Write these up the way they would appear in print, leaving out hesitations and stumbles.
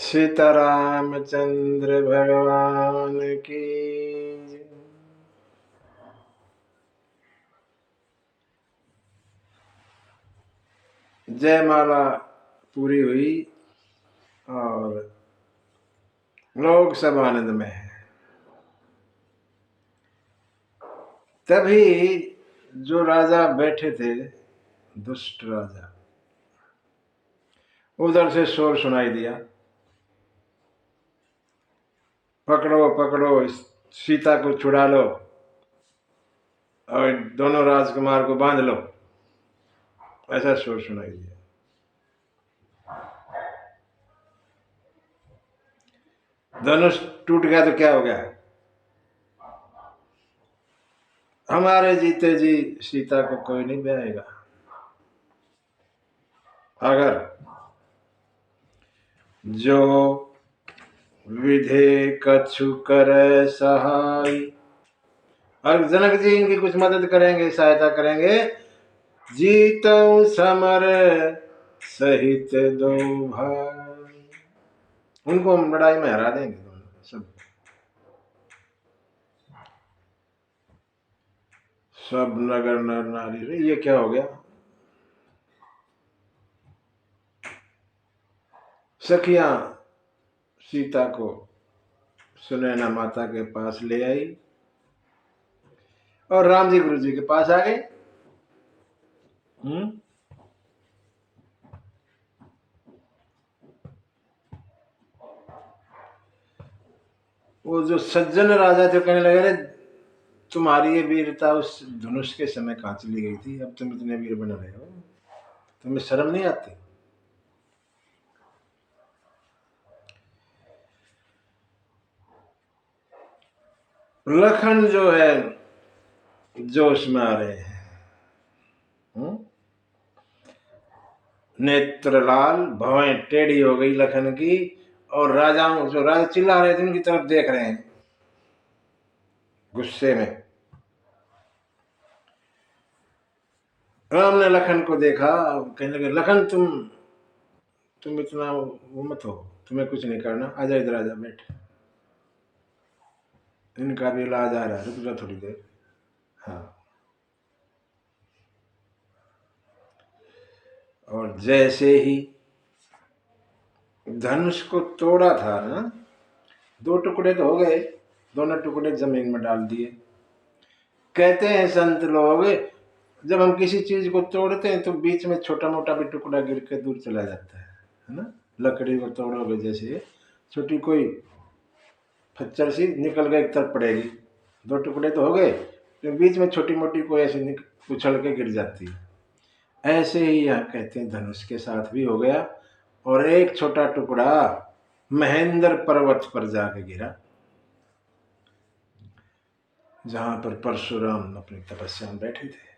सीतारामचंद्र भगवान की। जयमाला पूरी हुई और लोग सब आनंद में हैं। तभी जो राजा बैठे थे, दुष्ट राजा, उधर से शोर सुनाई दिया, पकड़ो पकड़ो, सीता को छुड़ा लो और दोनों राजकुमार को बांध लो। ऐसा शोर सुनाई दिया। धनुष टूट गया तो क्या हो गया? हमारे जीते जी सीता को कोई नहीं ब्याएगा। अगर जो विधे कछु कर सहाय, और जनक जी इनकी कुछ मदद करेंगे, सहायता करेंगे। जीतऊ समर सहित दो भाई, उनको हम लड़ाई में हरा देंगे दोनों सब। सब नगर नर नारी, ये क्या हो गया? सखियां सीता को सुनैना माता के पास ले आई और राम जी गुरु जी के पास आ गए। वो जो सज्जन राजा थे कहने लगे, रे तुम्हारी ये वीरता उस धनुष के समय कहाँ चली गई थी? अब तुम इतने वीर बन रहे हो, तुम्हें शर्म नहीं आती? लखन जो है जोश में आ रहे हैं। नेत्र लाल, भवें टेढ़ी हो गई लखन की, और राजाओं जो राजा चिल्ला रहे थे उनकी तरफ देख रहे हैं गुस्से में। राम ने लखन को देखा, कहने लगे, लखन तुम इतना वो मत हो, तुम्हें कुछ नहीं करना, आजा इधर, आजा बैठ। इनका भी इलाज आ रहा है, रुक जा थोड़ी देर। हाँ, और जैसे ही धनुष को तोड़ा था ना, दो टुकड़े तो हो गए, दोनों टुकड़े जमीन में डाल दिए। कहते हैं संत लोग, जब हम किसी चीज को तोड़ते हैं तो बीच में छोटा मोटा भी टुकड़ा गिर के दूर चला जाता है ना? लकड़ी को तोड़ोगे, जैसे छोटी कोई फच्चर सी निकल गई, एक तरफ पड़ेगी, दो टुकड़े तो हो गए, तो बीच में छोटी मोटी कोई ऐसी उछल के गिर जाती है। ऐसे ही यहाँ कहते हैं धनुष के साथ भी हो गया, और एक छोटा टुकड़ा महेंद्र पर्वत पर जाके गिरा, जहां पर परशुराम अपनी तपस्या में बैठे थे।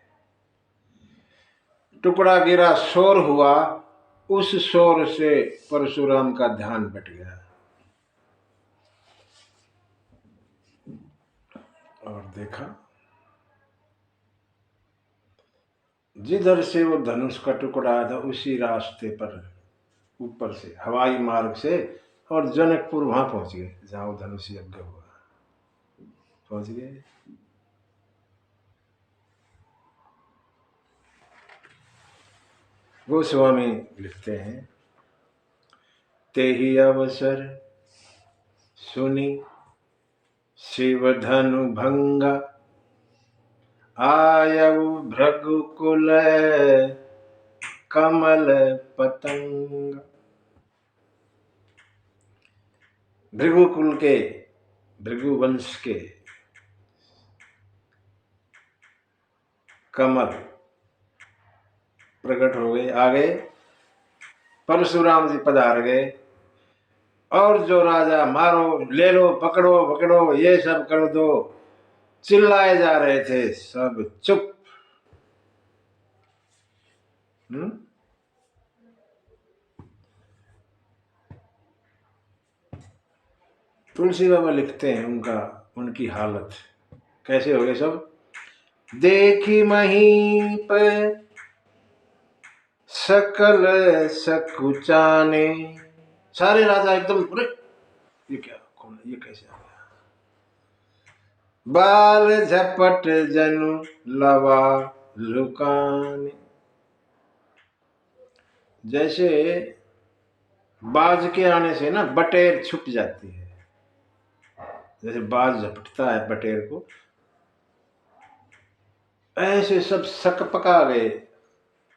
टुकड़ा गिरा, शोर हुआ, उस शोर से परशुराम का ध्यान बट गया और देखा जिधर से वो धनुष का टुकड़ा आया था उसी रास्ते पर ऊपर से हवाई मार्ग से, और जनकपुर वहां पहुंच गए जहां वो धनुष यज्ञ हुआ, पहुंच गए। गोस्वामी लिखते हैं, ते ही अवसर सुनी शिव धनु भंगा, आयु भृगुकुल कमल पतंग। भृगुकुल के, भृगुवंश के कमल प्रकट हो गए, आ गए, परशुराम जी पधार गए, और जो राजा मारो, ले लो, पकड़ो पकड़ो, ये सब कर दो, चिल्लाए जा रहे थे, सब चुप। तुलसी बाबा लिखते हैं उनकी हालत कैसे हो गए सब। देखी महीप सकल सकुचाने, सारे राजा एकदम, अरे ये क्या, कौन, ये कैसे आ गया। बाल झपट जनु लवा लुकान, जैसे बाज के आने से ना बटेर छुप जाती है, जैसे बाज झपटता है बटेर को, ऐसे सब सक पका गए।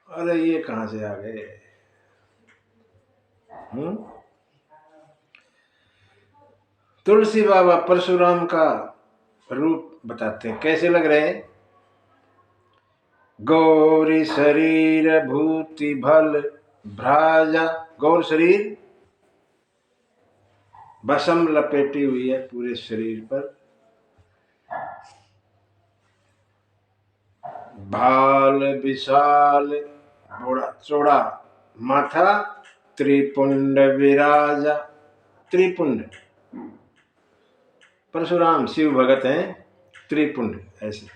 अरे ये कहां से आ गए। तुलसी बाबा परशुराम का रूप बताते हैं, कैसे लग रहे हैं। गौरी शरीर भूति भल भ्राजा, गौर शरीर, भस्म लपेटी हुई है पूरे शरीर पर, भाल विशाल बड़ा चौड़ा माथा, त्रिपुंड विराजा, त्रिपुंड, परशुराम शिव भगत हैं, त्रिपुंड ऐसे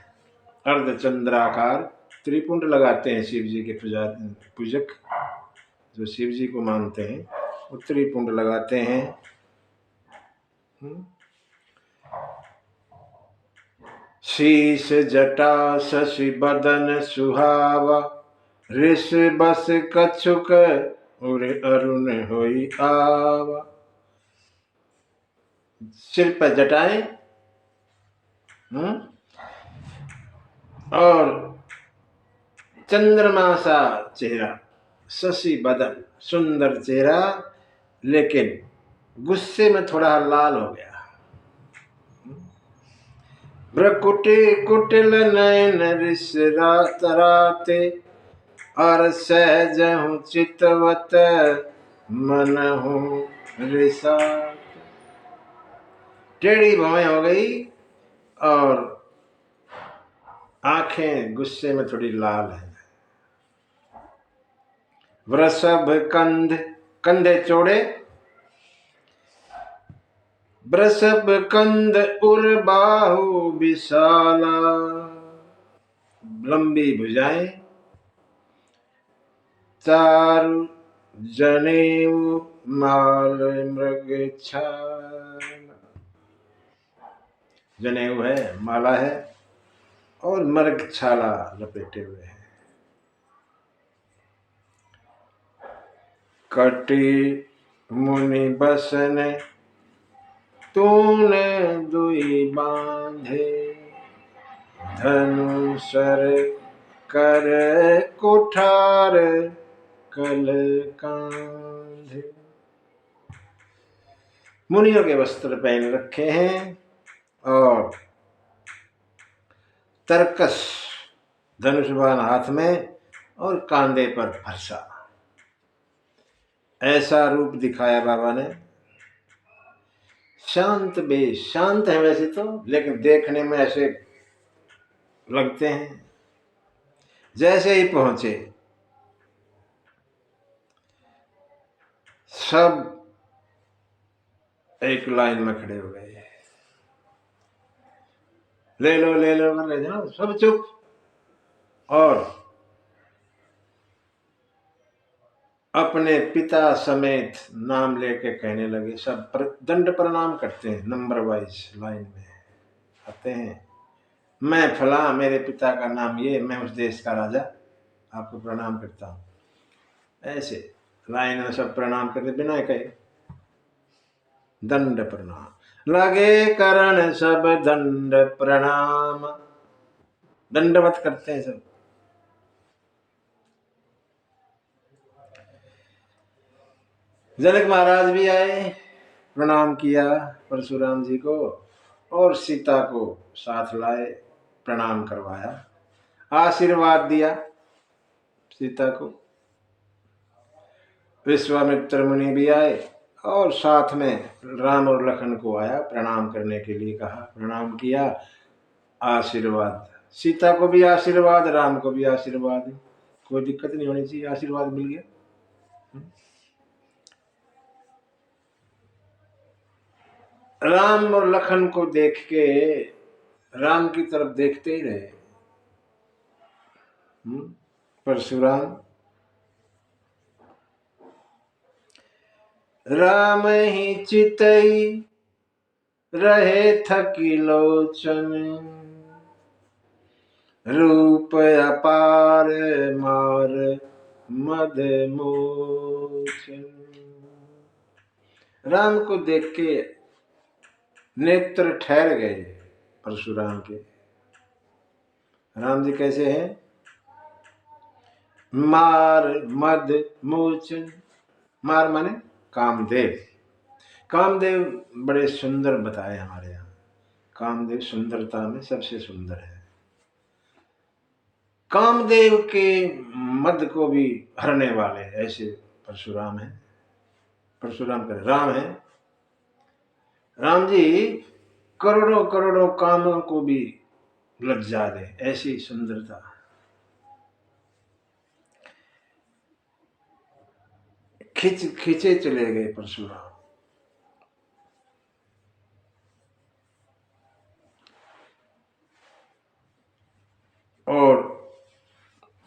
अर्धचंद्राकार त्रिपुंड लगाते हैं शिव जी के पूजक, जो शिव जी को मानते हैं वो त्रिपुंड लगाते हैं। शीश जटा शशि बदन सुहावा, ऋष बस कछुक उरे अरुण होई आवा। सिर पर जटाएं और चंद्रमा सा चेहरा, शशि बदन, सुंदर चेहरा, लेकिन गुस्से में थोड़ा लाल हो गया। भ्रकुटी कुटिल नयन ऋष तराते, और सहज हूँ चितवत मन हूँ रिसात। टेढ़ी भवें हो गई और आंखें गुस्से में थोड़ी लाल है। वृषभ कंध, कंधे चौड़े, वृषभ कंध उर बाहु विशाला, लंबी भुजाएं, चारु जनेऊ माल मृग छाला, जनेऊ है, माला है और मृग छाला लपेटे हुए हैं। कटी मुनि बसन तूने दुई बांधे, धनुषर कर कुठार कल कांधे। मुनियों के वस्त्र पहन रखे हैं और तरकस धनुषबाण हाथ में और कांधे पर फरसा, ऐसा रूप दिखाया बाबा ने। शांत बेश, शांत है वैसे तो, लेकिन देखने में ऐसे लगते हैं जैसे ही पहुंचे सब एक लाइन में खड़े हो गए, ले लो ले लो कर रहे थे ना, सब चुप, और अपने पिता समेत नाम लेके कहने लगे। सब दंड प्रणाम करते हैं, नंबर वाइज लाइन में आते हैं। मैं फला, मेरे पिता का नाम ये, मैं उस देश का राजा, आपको प्रणाम करता हूँ। ऐसे लाइन में सब प्रणाम करते बिना कहे, दंड प्रणाम लगे करण सब दंड प्रणाम, दंडवत करते हैं सब। जनक महाराज भी आए, प्रणाम किया परशुराम जी को, और सीता को साथ लाए, प्रणाम करवाया, आशीर्वाद दिया सीता को। विश्वामित्र मुनि भी आए और साथ में राम और लखन को आया, प्रणाम करने के लिए कहा, प्रणाम किया, आशीर्वाद, सीता को भी आशीर्वाद, राम को भी आशीर्वाद, कोई दिक्कत नहीं होनी चाहिए, आशीर्वाद मिल गया। राम और लखन को देख के राम की तरफ देखते ही रहे परशुराम। राम ही चितई रहे थकी लोचन, रूप अपार मार मद मोचन। राम को देख के नेत्र ठहर गए परशुराम के। राम जी कैसे हैं? मार मद मोचन। मार माने कामदेव। कामदेव बड़े सुंदर बताए हमारे यहाँ। कामदेव सुंदरता में सबसे सुंदर है। कामदेव के मद को भी हरने वाले ऐसे परशुराम हैं। परशुराम करे राम है। राम जी करोड़ों करोड़ों कामों को भी लज्जा दे, ऐसी सुंदरता। खिंचे चले गए परशुराम। और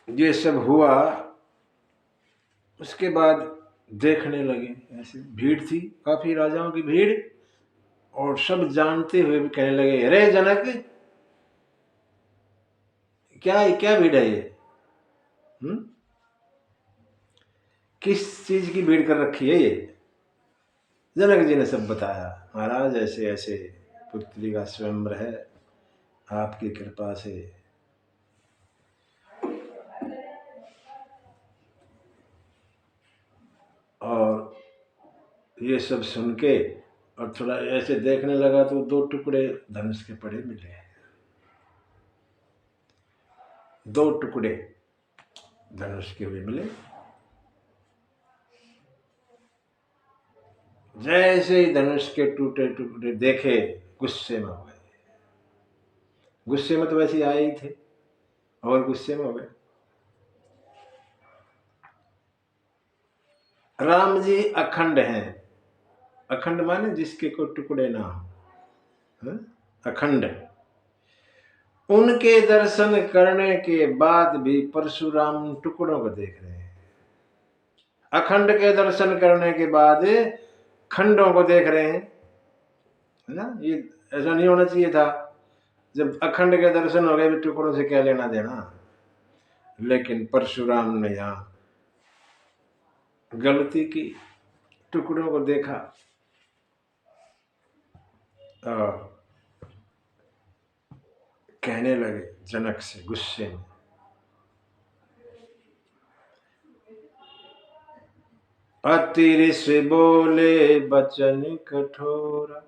ये सब हुआ, उसके बाद देखने लगे। ऐसे भीड़ थी, काफी राजाओं की भीड़, और सब जानते हुए भी कहने लगे, अरे जनक, क्या क्या भीड़ है ये? किस चीज की भीड़ कर रखी है ये? जनक जी ने सब बताया। महाराज ऐसे ऐसे पुत्री का स्वयंवर है, आपकी कृपा से। और ये सब सुन के और थोड़ा ऐसे देखने लगा तो 2 टुकड़े धनुष के पड़े मिले। 2 टुकड़े धनुष के भी मिले। जैसे ही धनुष के टूटे टुकड़े देखे, गुस्से में हो गए। गुस्से में तो वैसे ही आए ही थे, और गुस्से में हो गए। राम जी अखंड हैं। अखंड माने जिसके कोई टुकड़े ना हो, अखंड। उनके दर्शन करने के बाद भी परशुराम टुकड़ों को देख रहे हैं। अखंड के दर्शन करने के बाद खंडों को देख रहे हैं, है ना? ये ऐसा नहीं होना चाहिए था। जब अखंड के दर्शन हो गए, टुकड़ों से क्या लेना देना। लेकिन परशुराम ने यहां गलती की, टुकड़ों को देखा और कहने लगे जनक से गुस्से में, अति ऋषि बोले बचन कठोरा।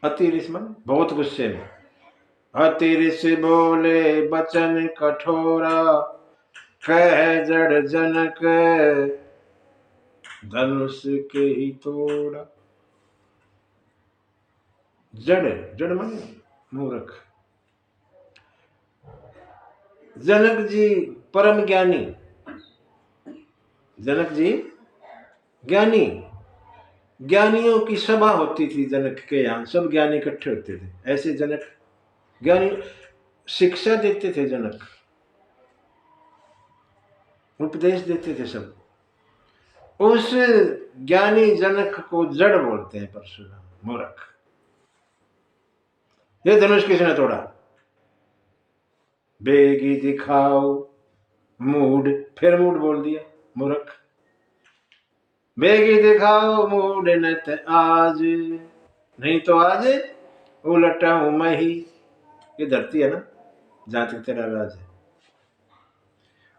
अति ऋषि मन बहुत गुस्से में। अति ऋषि बोले बचन कठोरा, कह जड़ जनक धनुष के ही तोड़ा। जड़ जड़ मन मूर्ख। जनक जी परम ज्ञानी, जनक जी ज्ञानी, ज्ञानियों की सभा होती थी जनक के यहाँ, सब ज्ञानी इकट्ठे होते थे। ऐसे जनक ज्ञानी शिक्षा देते थे, जनक उपदेश देते थे सब। उस ज्ञानी जनक को जड़ बोलते हैं परशुराम, मूर्ख। ये धनुष किसने तोड़ा? बेगी दिखाओ मूड, फिर मूड बोल दिया, मूर्ख। बेगी दिखाओ मूड न त आज, नहीं तो आज उलटा हूं मैं ही। ये धरती है ना, जहां तक तेरा राज है।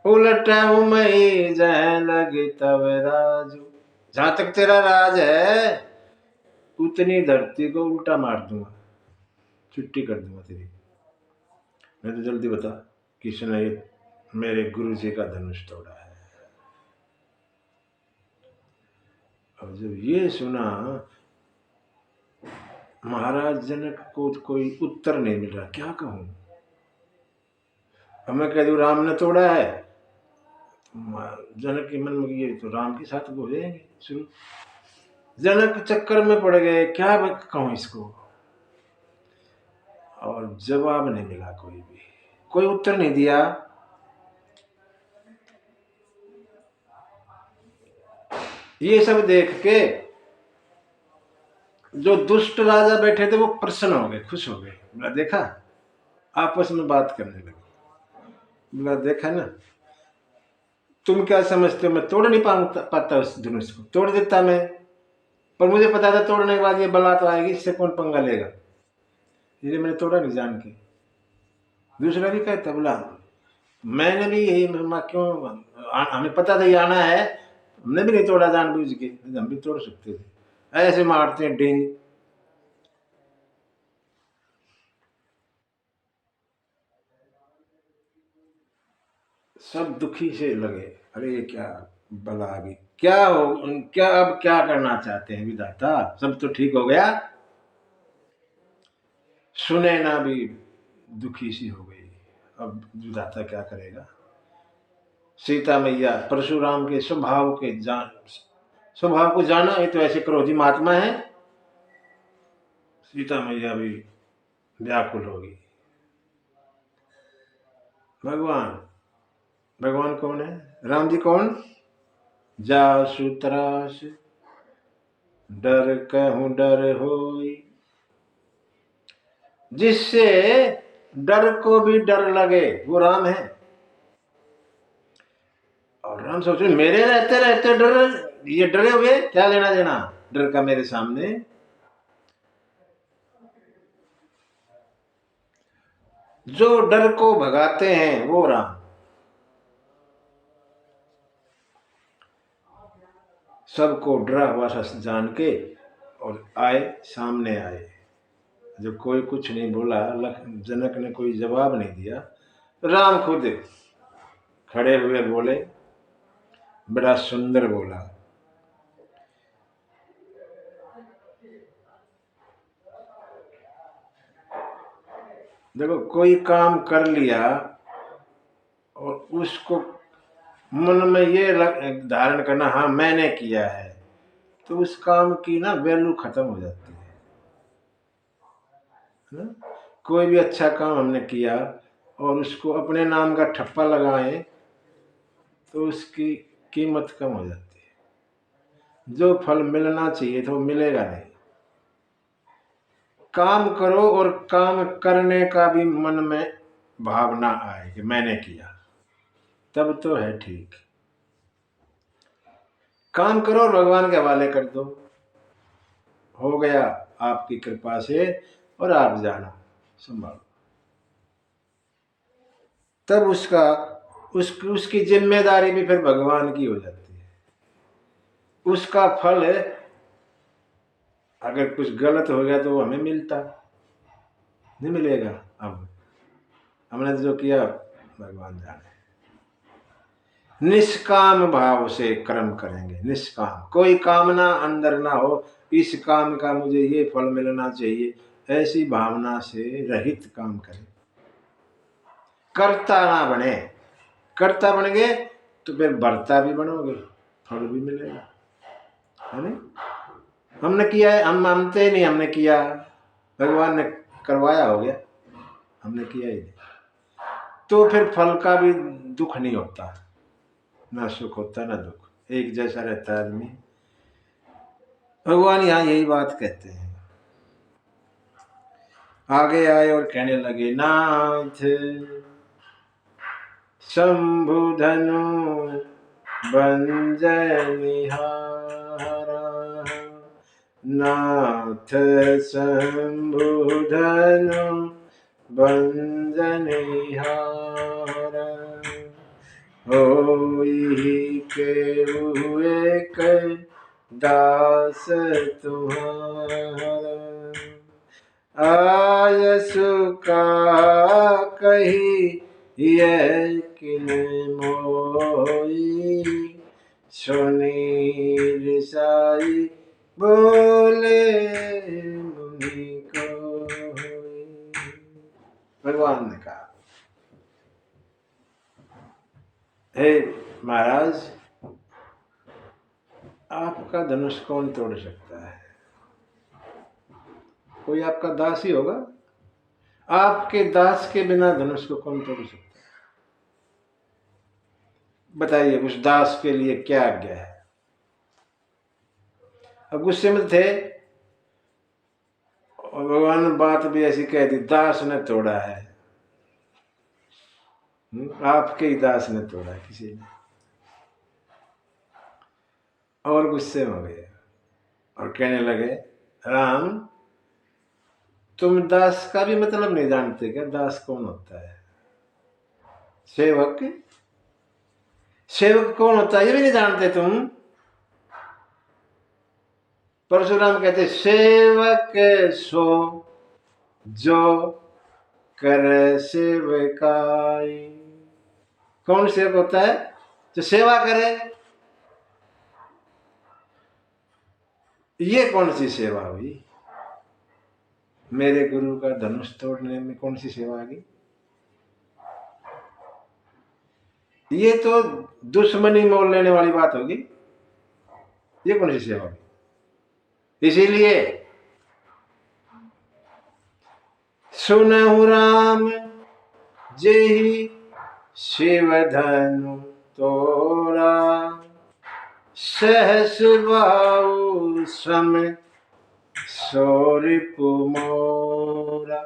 उलटा हूं मैं ही जह लगे तब राजू। जहां तक तेरा राज है, उतनी धरती को उल्टा मार दूंगा, छुट्टी कर दूंगा तेरी। मैं तो जल्दी बता, किसने मेरे गुरु जी का धनुष तोड़ा है? और जब ये सुना, महाराज जनक को कोई उत्तर नहीं मिल रहा, क्या कहूं। अब मैं कह दूं राम ने तोड़ा है, जनक के मन में ये तो राम के साथ हो जाएंगे शुरू। जनक चक्कर में पड़ गए, क्या कहूं इसको। और जवाब नहीं मिला, कोई भी कोई उत्तर नहीं दिया। ये सब देख के जो दुष्ट राजा बैठे थे वो प्रसन्न हो गए, खुश हो गए। बोला देखा, आपस में बात करने लगे। बोला देखा ना, तुम क्या समझते हो मैं तोड़ नहीं पाता उस धनुष को? तोड़ देता मैं, पर मुझे पता था तोड़ने के बाद ये बला तो आएगी, इससे कौन पंगा लेगा, इसलिए मैंने तोड़ा नहीं जान के। दूसरा भी कहता, बोला मैंने भी यही क्यों, हमें पता था ये आना है, हमने भी नहीं तोड़ा जानबूझ के, हम भी तोड़ सकते थे। ऐसे मारते हैं डिंग। सब दुखी से लगे, अरे ये क्या बला आ गई, क्या हो, क्या अब क्या करना चाहते हैं विधाता, सब तो ठीक हो गया। सुनैना भी दुखी सी हो गई, अब विधाता क्या करेगा। सीता मैया परशुराम के स्वभाव को जाना, ये तो ऐसे क्रोधी महात्मा है। सीता मैया भी व्याकुल होगी। भगवान, भगवान कौन है? राम जी कौन? जासु त्रास डर कहूं डर होई, जिससे डर को भी डर लगे वो राम है। और राम सोचे मेरे रहते रहते डर, ये डरे हुए क्या लेना देना डर का मेरे सामने। जो डर को भगाते हैं वो राम। सबको डरा हुआ सा जान के और आए, सामने आए। जब कोई कुछ नहीं बोला, जनक ने कोई जवाब नहीं दिया, राम खुद खड़े हुए बोले, बड़ा सुंदर बोला। देखो कोई काम कर लिया और उसको मन में ये धारण करना, हाँ मैंने किया है, तो उस काम की ना वैल्यू खत्म हो जाती है ना? कोई भी अच्छा काम हमने किया और उसको अपने नाम का ठप्पा लगाए तो उसकी कीमत कम हो जाती है। जो फल मिलना चाहिए तो मिलेगा नहीं। काम करो और काम करने का भी मन में भावना आए कि मैंने किया, तब तो है ठीक। काम करो और भगवान के हवाले कर दो, हो गया आपकी कृपा से और आप जाना संभालो। तब उसकी जिम्मेदारी भी फिर भगवान की हो जाती है। उसका फल अगर कुछ गलत हो गया तो वो हमें मिलता नहीं, मिलेगा। अब हमने जो किया भगवान जाने। निष्काम भाव से कर्म करेंगे, निष्काम, कोई कामना अंदर ना हो, इस काम का मुझे ये फल मिलना चाहिए, ऐसी भावना से रहित काम करें। कर्ता ना बने, कर्ता बन गए तो फिर भरता भी बनोगे, फल भी मिलेगा, है नहीं? हमने किया है, हम मानते नहीं हमने किया, भगवान ने करवाया, हो गया, हमने किया ही नहीं, तो फिर फल का भी दुख नहीं होता, ना सुख होता ना दुख, एक जैसा रहता है आदमी। भगवान यहाँ यही बात कहते हैं। आगे आए और कहने लगे, नाथ शंभु धनु बंजनिहारा, नाथ शंभु धनु बंजनिहारा, होई केहू एक दास तुम्हारा, आयसु का कही ये किन मोई, सुनी रिसाई बोले मुनि को। भगवान ने कहा, हे महाराज, आपका धनुष कौन तोड़ सकता है? कोई आपका दास ही होगा, आपके दास के बिना धनुष को कौन तोड़ सकता है? बताइए उस दास के लिए क्या आज्ञा है? अब गुस्से में थे और भगवान ने बात भी ऐसी कह दी, दास ने तोड़ा है। आपके ही दास ने तोड़ा है किसी ने। और गुस्से में हो गए और कहने लगे, राम तुम दास का भी मतलब नहीं जानते क्या? दास कौन होता है? सेवक, सेवक कौन होता है ये भी नहीं जानते तुम? परशुराम कहते, सेवक सो जो कर सेवकाई। कौन सेवक होता है? जो सेवा करे। ये कौन सी सेवा हुई? मेरे गुरु का धनुष तोड़ने में कौन सी सेवा आ गई? ये तो दुश्मनी मोल लेने वाली बात होगी। ये कौन सी सेवा होगी? इसीलिए सुनहु राम जेहि शिव धनु तोरा, सहस बाहु सम सो रिपु मोरा।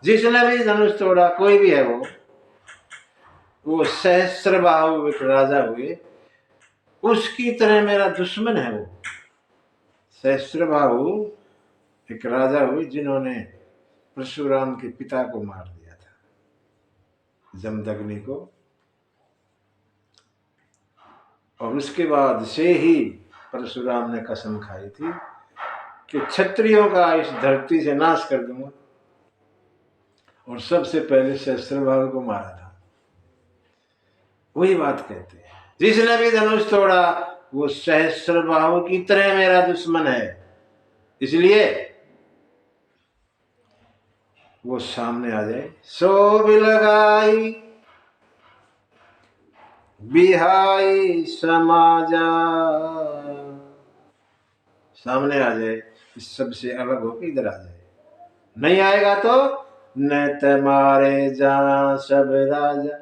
जिसने भी धनुष तोड़ा, कोई भी है वो सहस्र बाहु एक राजा हुए, उसकी तरह मेरा दुश्मन है वो। सहस्र बाहु एक राजा हुए जिन्होंने परशुराम के पिता को मार दिया था, जमदग्नि को। और उसके बाद से ही परशुराम ने कसम खाई थी कि क्षत्रियों का इस धरती से नाश कर दूंगा। और सबसे पहले सहस्त्रबाहु को मारा था। वही बात कहते हैं, जिसने भी धनुष तोड़ा वो सहस्त्रबाहु की तरह मेरा दुश्मन है। इसलिए वो सामने आ जाए। सो बिलगाई बिहाई समाजा, सामने आ जाए, इस सबसे अलग होकर इधर आ जाए। नहीं आएगा तो न तुम्हारे जा सब राजा,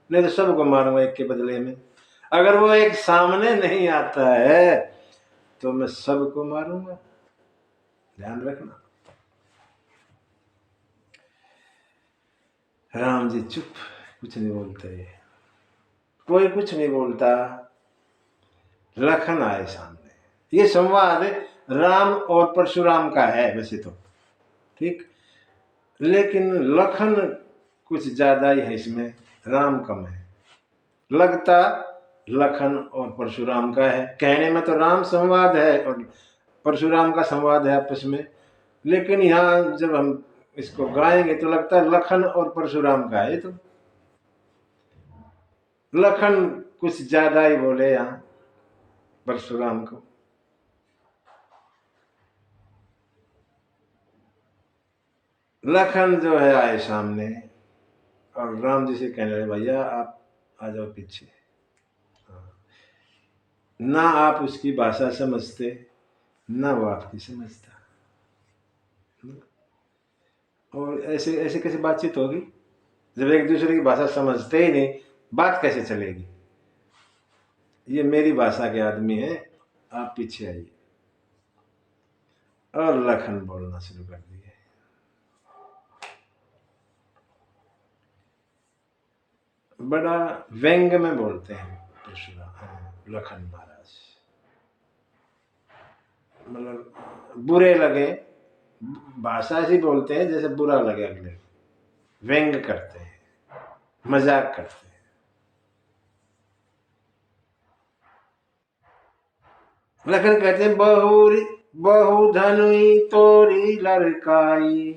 नहीं तो सबको मारूंगा एक के बदले में। अगर वो एक सामने नहीं आता है तो मैं सबको मारूंगा, ध्यान रखना। राम जी चुप, कुछ नहीं बोलते, कोई कुछ नहीं बोलता। लखन आए सामने। ये संवाद राम और परशुराम का है वैसे तो, ठीक, लेकिन लखन कुछ ज्यादा ही है इसमें, राम कम है। लगता लखन और परशुराम का है, कहने में तो राम संवाद है और परशुराम का संवाद है आपस में, लेकिन यहाँ जब हम इसको गाएंगे तो लगता है लखन और परशुराम का है। तो लखन कुछ ज्यादा ही बोले यहाँ परशुराम को। लखन जो है आए सामने और राम जी से कहने लगे, भैया आप आ जाओ पीछे। ना आप उसकी भाषा समझते ना वो आपकी समझता, और ऐसे ऐसे कैसे बातचीत होगी जब एक दूसरे की भाषा समझते ही नहीं, बात कैसे चलेगी? ये मेरी भाषा के आदमी है, आप पीछे आइए। और लखन बोलना शुरू कर दिए। बड़ा व्यंग में बोलते हैं परशुराम, लखन महाराज, मतलब बुरे लगे, भाषा ऐसी बोलते हैं जैसे बुरा लगे अगले, व्यंग करते हैं, मजाक करते हैं। लखन कहते हैं, बहु धनुई तोरी लड़काई,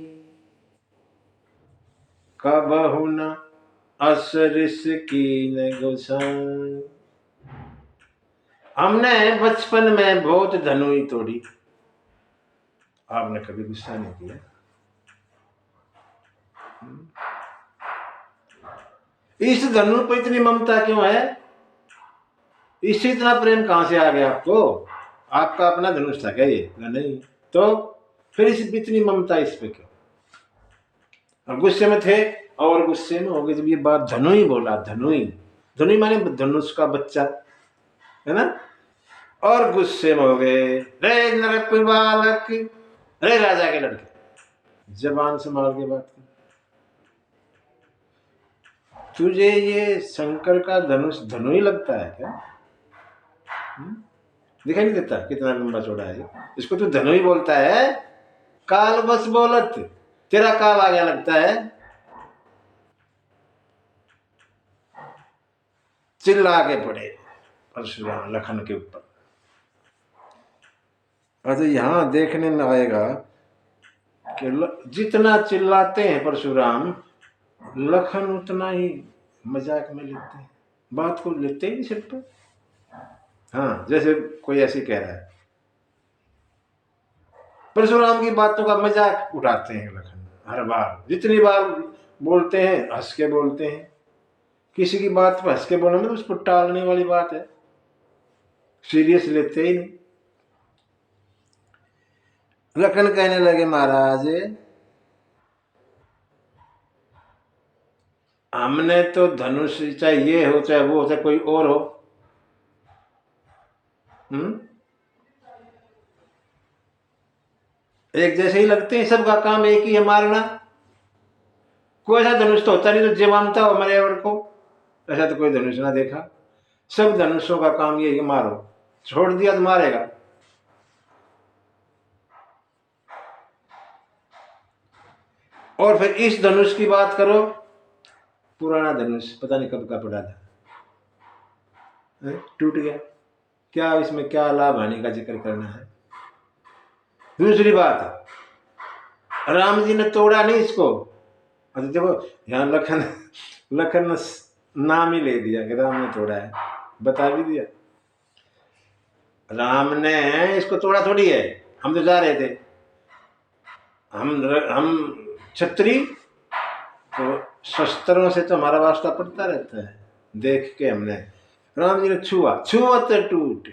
कबहु न असरिस कीन गोसाई। हमने बचपन में बहुत धनुई तोड़ी, आपने कभी गुस्सा नहीं किया। इस धनु पर इतनी ममता क्यों है? इससे इतना प्रेम कहां से आ गया आपको? आपका अपना धनुष था क्या ये? नहीं तो फिर इस इतनी ममता इस पे क्यों? अब गुस्से में थे और गुस्से में हो गए जब ये बात धनुई बोला। धनुई, धनुई माने धनुष का बच्चा है ना। और गुस्से में हो गए, रे नरक बालक, रे राजा के लड़के, जबान संभाल के बात कर। तुझे ये शंकर का धनुष धनु ही लगता है क्या? दिखाई नहीं देता कितना लंबा चौड़ा है? इसको तू धनु ही बोलता है? काल बस बोलत, तेरा काल आ गया लगता है। चिल्ला के पड़े परशुराम लखन के ऊपर। अच्छा, यहां देखने में आएगा कि जितना चिल्लाते हैं परशुराम, लखन उतना ही मजाक में लेते हैं, बात को लेते ही नहीं सिर पे। हाँ, जैसे कोई ऐसे कह रहा है, परशुराम की बातों का मजाक उठाते हैं लखन। हर बार जितनी बार बोलते हैं हंस के बोलते हैं। किसी की बात पर हंस के बोलना तो उसको टालने वाली बात है, सीरियस लेते ही नहीं। लखन कहने लगे, महाराज हमने तो धनुष, चाहे ये हो चाहे वो हो चाहे कोई और हो, एक जैसे ही लगते हैं, सबका काम एक ही है, मारना। कोई ऐसा धनुष तो होता नहीं तो जीवामता हो मरेवर को, ऐसा तो कोई धनुष ना देखा। सब धनुषों का काम ये है, मारो, छोड़ दिया तो मारेगा। और फिर इस धनुष की बात करो, पुराना धनुष पता नहीं कब का पड़ा था, टूट गया। क्या इसमें क्या लाभ हानि का जिक्र करना है? दूसरी बात, राम जी ने तोड़ा नहीं इसको। अच्छा देखो, यहाँ लखन लखन नाम ही ले दिया कि राम ने तोड़ा है, बता भी दिया। राम ने इसको तोड़ा थोड़ी है, हम तो जा रहे थे, हम छत्री, तो शस्त्रों से तो हमारा वास्ता पड़ता रहता है। देख के हमने, राम जी ने छुआ, छुआ तो टूट,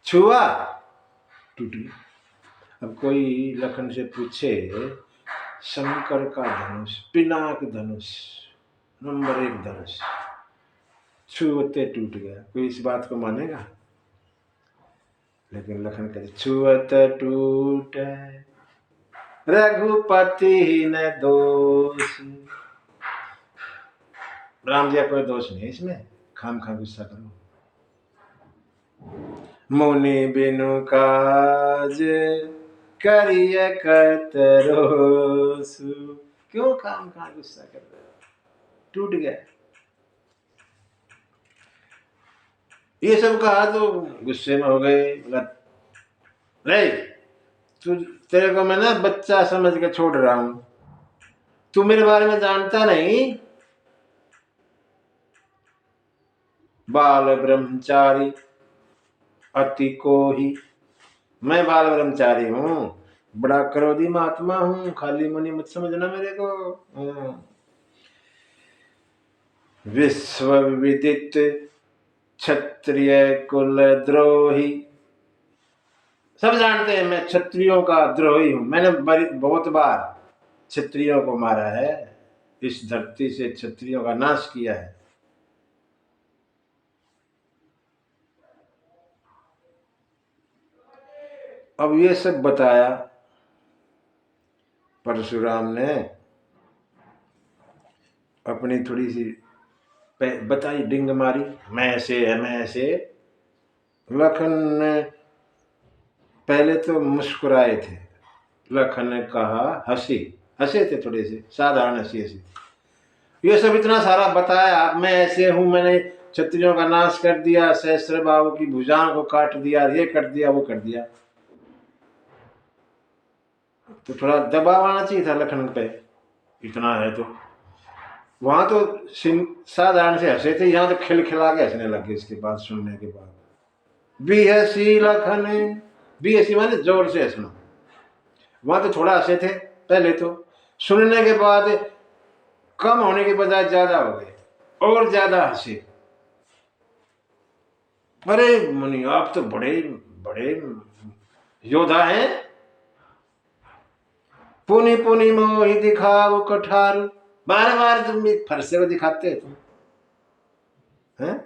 छुआ टूट गया। अब कोई लखन से पूछे, शंकर का धनुष, पिनाक धनुष, नंबर 1 धनुष, छुअते टूट गया, कोई इस बात को मानेगा? लेकिन लखन कहते, छुअत टूट रघुपति न दोष। राम जी का कोई दोष नहीं इसमें, खाम खा गुस्सा करो। मुनि बिनु काज करिय कतरोसु, क्यों खाम खा गुस्सा कर रहे हो? टूट गया। ये सब कहा तो गुस्से में हो गए। नहीं, तेरे को मैं ना बच्चा समझ के छोड़ रहा हूं, तू मेरे बारे में जानता नहीं। बाल ब्रह्मचारी अति को ही, मैं बाल ब्रह्मचारी हूं, बड़ा क्रोधी महात्मा हूं, खाली मुनि मत समझना मेरे को। विश्व विदित क्षत्रिय कुल द्रोही, सब जानते हैं मैं क्षत्रियों का द्रोही हूं। मैंने बहुत बार क्षत्रियों को मारा है, इस धरती से क्षत्रियों का नाश किया है। अब ये सब बताया परशुराम ने, अपनी थोड़ी सी बताई, डिंग मारी, मैं ऐसे है मैं ऐसे। लखन ने पहले तो मुस्कुराए थे, लखन ने कहा, हंसे थे, थोड़े से साधारण हंसी। ये सब इतना सारा बताया, मैं ऐसे हूं, मैंने क्षत्रियों का नाश कर दिया, सहस्त्र बाबू की भुजाओं को काट दिया, ये कर दिया वो कर दिया, तो थोड़ा दबाव आना चाहिए था लखन पे। इतना है तो वहां तो साधारण से हंसे थे, यहाँ तो खिलखिला के हंसने लगे इसके बाद, सुनने के बाद। बेहसी लखन, बेहसी माने जोर से हंसना। वहां तो थोड़ा हंसे थे पहले, तो सुनने के बाद कम होने के बजाय ज्यादा हो गए और ज्यादा हंसे। अरे मुनि, आप तो बड़े बड़े योद्धा हैं, पुनि पुनि मोहि दिखाओ कठार, बार बार तुम फरसे को दिखाते हैं तुम, हैं?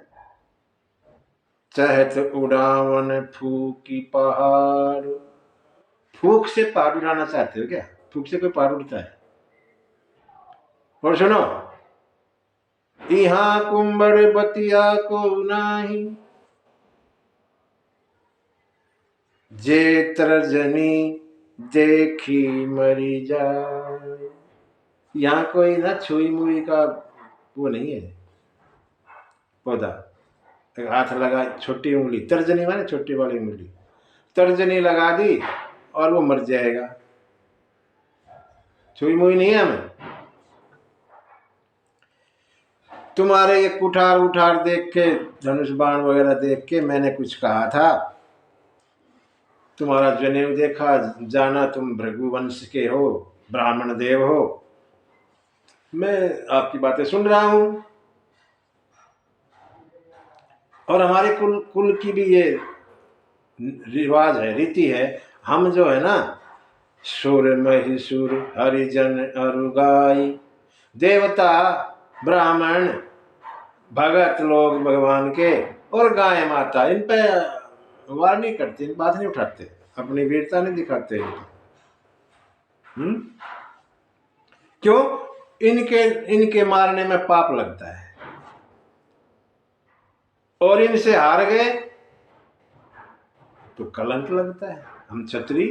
चहत उड़ावन फूकी पहाड़। फूक से पहाड़ उड़ाना चाहते हो क्या? फूक से कोई पहाड़ उड़ता है? और सुनो, यहाँ कुंबड़ बतिया को नाही, जे तर्जनी देखी मरी जाए। यहाँ कोई ना छुई मुई का वो नहीं है पौधा। हाथ लगा, छोटी उंगली, तर्जनी माने छोटी वाली उंगली, तर्जनी लगा दी और वो मर जाएगा। छुई मुई नहीं है हमें। तुम्हारे ये कुठार उठार देख के, धनुष बाण वगैरह देख के मैंने कुछ कहा था? तुम्हारा जनेऊ देखा, जाना तुम भृगुवंश के हो, ब्राह्मण देव हो। मैं आपकी बातें सुन रहा हूं, और हमारे कुल की भी ये रिवाज है, रीति है। हम जो है ना, सुर महिषुर हरिजन अरुगाई, देवता ब्राह्मण भगत लोग भगवान के और गाय माता, इन पे वार नहीं करते, इन बात नहीं उठाते, अपनी वीरता नहीं दिखाते। क्यों? इनके मारने में पाप लगता है, और इनसे हार गए तो कलंक लगता है। हम क्षत्रिय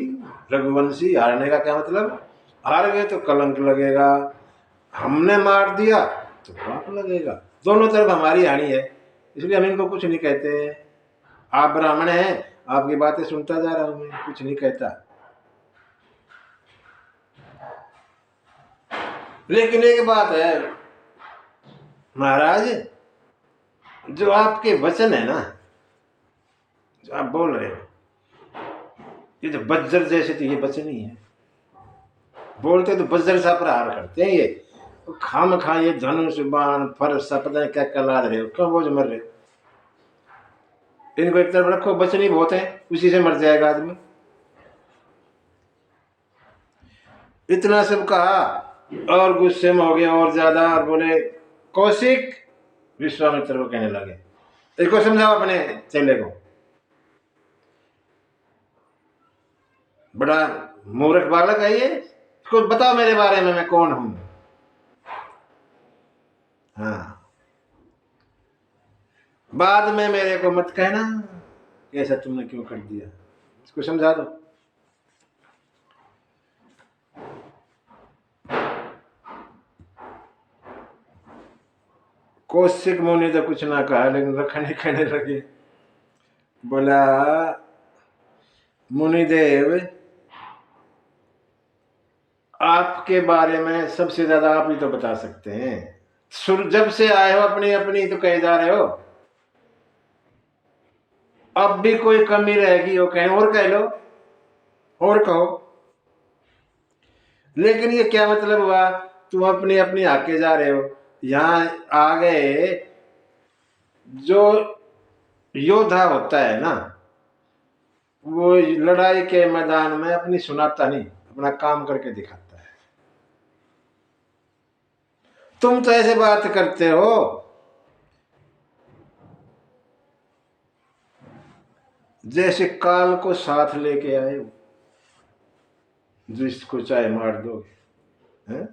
रघुवंशी, हारने का क्या मतलब? हार गए तो कलंक लगेगा, हमने मार दिया तो पाप लगेगा। दोनों तरफ हमारी हानि है, इसलिए हम इनको कुछ नहीं कहते। आप ब्राह्मण हैं, आपकी बातें सुनता जा रहा हूं मैं, कुछ नहीं कहता। लेकिन एक बात है महाराज, जो आपके वचन है ना, जो आप बोल रहे हो, ये तो वज्र जैसे, तो ये वचन ही है। बोलते तो वज्र सा प्रहार करते हैं ये, तो खाम खा ये धनुष बाण फरस सा पता नहीं क्या क्या ला रहे हो, क्यों बोझ मर रहे हो? इनको एक तरफ रखो, वचन ही बहुत है, उसी से मर जाएगा आदमी। इतना सब कहा और गुस्से में हो गया और ज्यादा, और बोले कौशिक, विश्वामित्र को कहने लगे, इसको समझाओ अपने चेले को, बड़ा मूर्ख बालक है ये, इसको बताओ मेरे बारे में मैं कौन हूं। हाँ, बाद में मेरे को मत कहना ऐसा तुमने क्यों कर दिया, इसको समझा दो। कौशिक मुनि तो कुछ ना कहा, लेकिन रखने कहने लगे, बोला मुनिदेव, आपके बारे में सबसे ज्यादा आप ही तो बता सकते हैं। जब से आए हो अपनी अपनी तो कहे जा रहे हो, अब भी कोई कमी रहेगी हो कहें और कह लो, और कहो। लेकिन ये क्या मतलब हुआ, तुम अपनी अपनी आके जा रहे हो, यहां आ गए। जो योद्धा होता है ना, वो लड़ाई के मैदान में अपनी सुनाता नहीं, अपना काम करके दिखाता है। तुम तो ऐसे बात करते हो जैसे काल को साथ लेके आए हो, जिसको चाहे मार दोगे, हैं?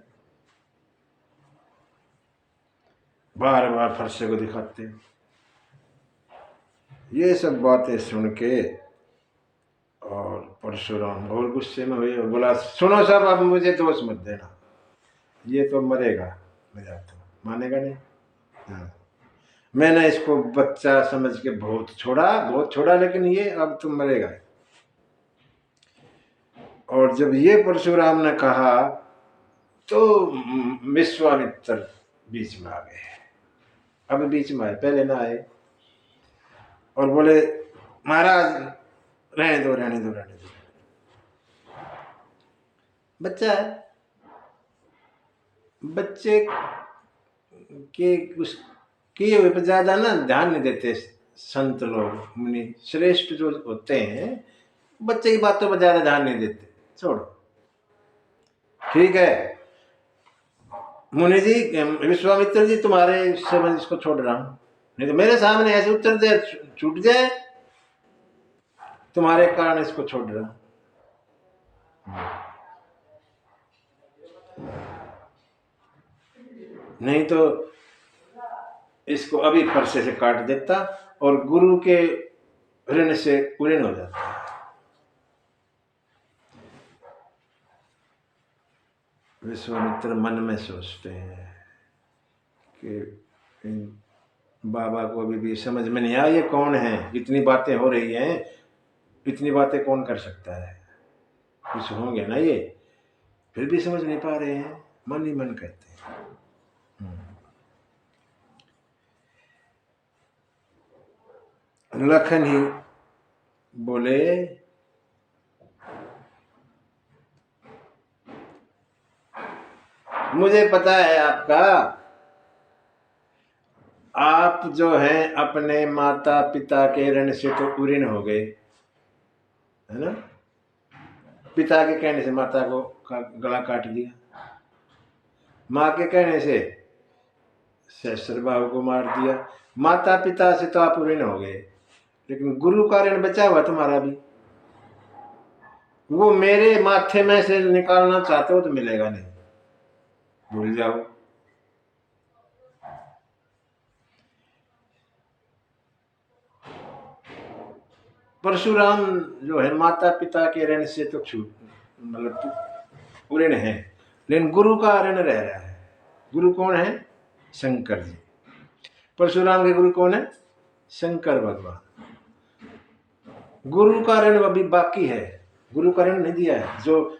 बार बार फरसे को दिखाते हो। ये सब बातें सुन के और परशुराम और गुस्से में हुए और बोला, सुनो सब, अब मुझे दोष मत देना, ये तो मरेगा, मेरा तो मानेगा नहीं। हाँ, मैंने इसको बच्चा समझ के बहुत छोड़ा, लेकिन ये अब तो मरेगा। और जब ये परशुराम ने कहा तो विश्वामित्र बीच में आ गए। अब बीच में आए, पहले ना आए, और बोले महाराज रहने दो, बच्चा है, बच्चे के उस किए हुए पर ज्यादा ना ध्यान नहीं देते संत लोग, मुनि श्रेष्ठ जो होते हैं, बच्चे की बातों पर ज्यादा ध्यान नहीं देते, छोड़ो, ठीक है। मुनि जी, विश्वामित्र जी, तुम्हारे से मैं इसको छोड़ रहा हूं, नहीं तो मेरे सामने ऐसे उत्तर दे, छूट जाए, तुम्हारे कारण इसको छोड़ रहा। नहीं तो इसको अभी फरसे से काट देता और गुरु के ऋण से ऋण हो जाता। विश्वामित्र मन में सोचते हैं कि बाबा को अभी भी समझ में नहीं आया ये कौन है, इतनी बातें हो रही हैं, इतनी बातें कौन कर सकता है, कुछ होंगे ना ये, फिर भी समझ नहीं पा रहे हैं, मन ही मन कहते हैं। लखन ही बोले मुझे पता है आपका, आप जो हैं अपने माता पिता के ऋण से तो ऋण हो गए, है ना। पिता के कहने से माता को गला काट दिया, माँ के कहने से सहस्त्र बाहु को मार दिया, माता पिता से तो आप ऋण हो गए, लेकिन गुरु का ऋण बचा हुआ तुम्हारा भी, वो मेरे माथे में से निकालना चाहते हो तो मिलेगा नहीं, भूल जाओ। परशुराम जो है माता पिता के ऋण से तो छूट, मतलब ऋण है, लेकिन गुरु का ऋण रह रहा है। गुरु कौन है? शंकर जी। परशुराम के गुरु कौन है? शंकर भगवान। गुरु का ऋण अभी बाकी है, गुरु का ऋण नहीं दिया है। जो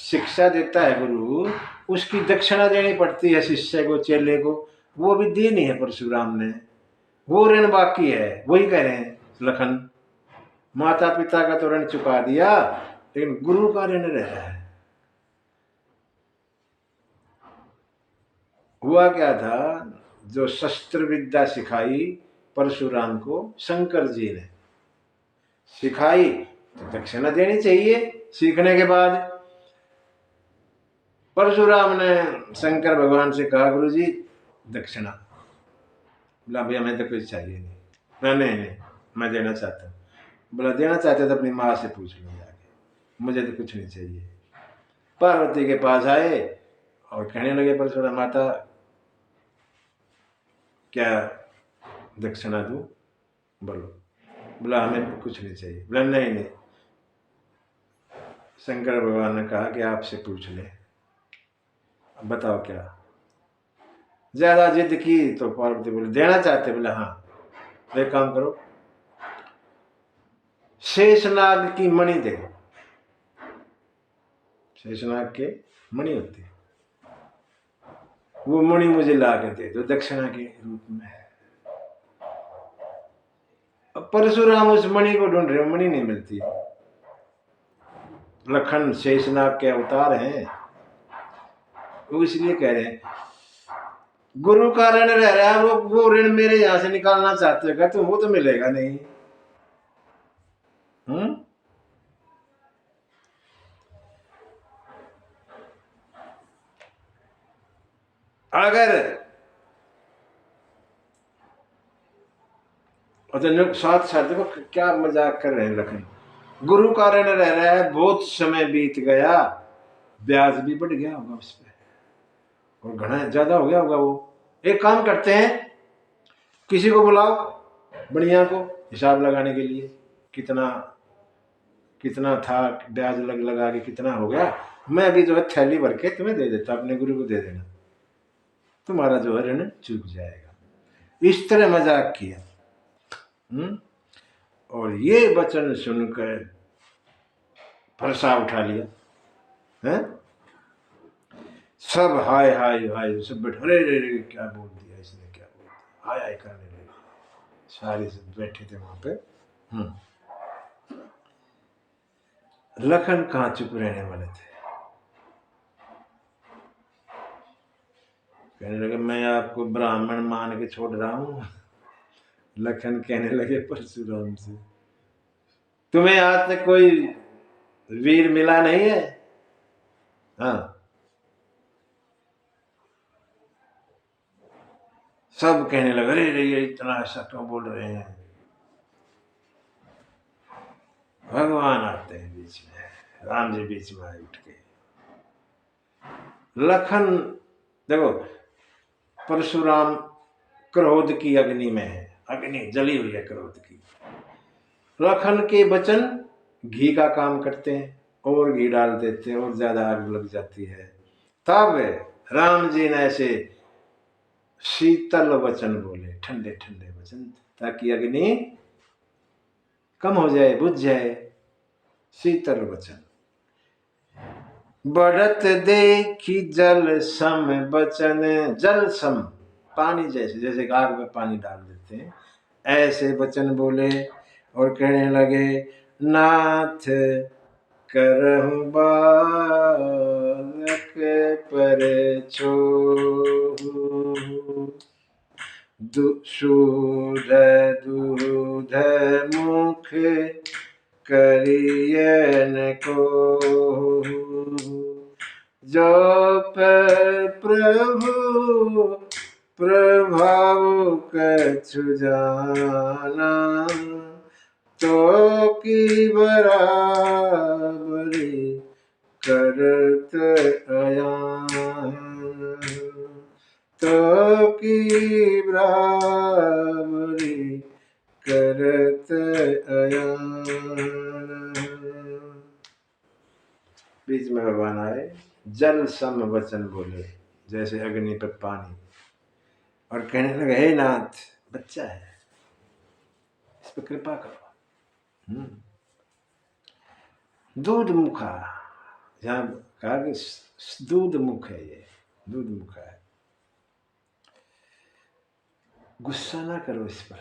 शिक्षा देता है गुरु, उसकी दक्षिणा देनी पड़ती है शिष्य को, चेले को, वो भी दी नहीं है परशुराम ने, वो ऋण बाकी है। वही कह रहे हैं लखन, माता पिता का तो ऋण चुका दिया, लेकिन गुरु का ऋण रह रहा है। हुआ क्या था, जो शस्त्र विद्या सिखाई परशुराम को शंकर जी ने सिखाई, तो दक्षिणा देनी चाहिए सीखने के बाद। परशुराम ने शंकर भगवान से कहा, गुरु जी दक्षिणा। बोला भैया मैं तो कुछ चाहिए नहीं। नहीं नहीं मैं देना चाहता हूँ। बोला देना चाहते तो अपनी माँ से पूछ लो जाके, मुझे तो कुछ नहीं चाहिए। पार्वती के पास आए और कहने लगे परशुराम, माता क्या दक्षिणा दूं, बोलो। बोला हमें कुछ नहीं चाहिए। बोला नहीं नहीं, शंकर भगवान ने कहा कि आपसे पूछ ले, अब बताओ क्या। ज्यादा जिद की तो पार्वती बोले देना चाहते। बोले हाँ, एक काम करो, शेषनाग की मणि दे दो। शेषनाग के मणि होती है, वो मणि मुझे ला के दे दो दक्षिणा के रूप में। अब परशुराम उस मणि को ढूंढ रहे, मणि नहीं मिलती। लखन शेषनाग के अवतार हैं, वो इसलिए कह रहे हैं गुरु का ऋण रह रहा है, वो ऋण मेरे यहां से निकालना चाहते हो तो वो तो मिलेगा नहीं। अगर साथ साथ देखो क्या मजाक कर रहे हैं लखन, गुरु का ऋण रह रहा है, बहुत समय बीत गया, ब्याज भी बढ़ गया होगा उस पर और घना ज्यादा हो गया होगा। वो एक काम करते हैं, किसी को बुलाओ बढ़िया को हिसाब लगाने के लिए, कितना कितना था ब्याज लगा के कितना हो गया, मैं अभी जो है थैली भर के तुम्हें दे देता, अपने गुरु को दे देना, तुम्हारा जो है ऋण चूक जाएगा। इस तरह मजाक किया। और ये वचन सुनकर फरसा उठा लिया है, सब हाय हाय हाय, सब बैठे अरे रे रे क्या बोल दिया इसने, क्या बोल दिया, हाय हाय करने लगे, सारे सब बैठे थे वहां पे। लखन कहाँ चुप रहने वाले थे, कहने लगे मैं आपको ब्राह्मण मान के छोड़ रहा हूं। लखन कहने लगे परशुराम से, तुम्हें आज तक कोई वीर मिला नहीं है? हाँ, सब कहने लगे अरे रे ये इतना ऐसा क्यों बोल रहे हैं। भगवान आते हैं बीच में, राम जी बीच में आए उठ के। लखन देखो, परशुराम क्रोध की अग्नि में है, अग्नि जली हुई है क्रोध की। लखन के वचन घी का काम करते हैं, और घी डाल देते हैं और ज्यादा आग लग जाती है। तब राम जी ने ऐसे शीतल वचन बोले, ठंडे ठंडे वचन, ताकि अग्नि कम हो जाए, बुझ जाए। शीतल वचन। बढ़त देखी जल सम बचन, जल सम पानी जैसे, जैसे आग में पानी डाल देते हैं, ऐसे वचन बोले। और कहने लगे नाथ करहु बालक पर छोहु, शूद दूध मुख करियन को, जो प्रभु प्रभाव कछु जाना, तो की बराबरी करत अयान, तो की बराबरी करत अयान। बीच में भगवान आए, जल सम वचन बोले, जैसे अग्नि पर पानी, और कहने लगे हे नाथ, बच्चा है, इस पर कृपा करो। दूध मुखा, जहां कहा कि दूध मुख है, ये दूध मुख है, गुस्सा ना करो इस पर।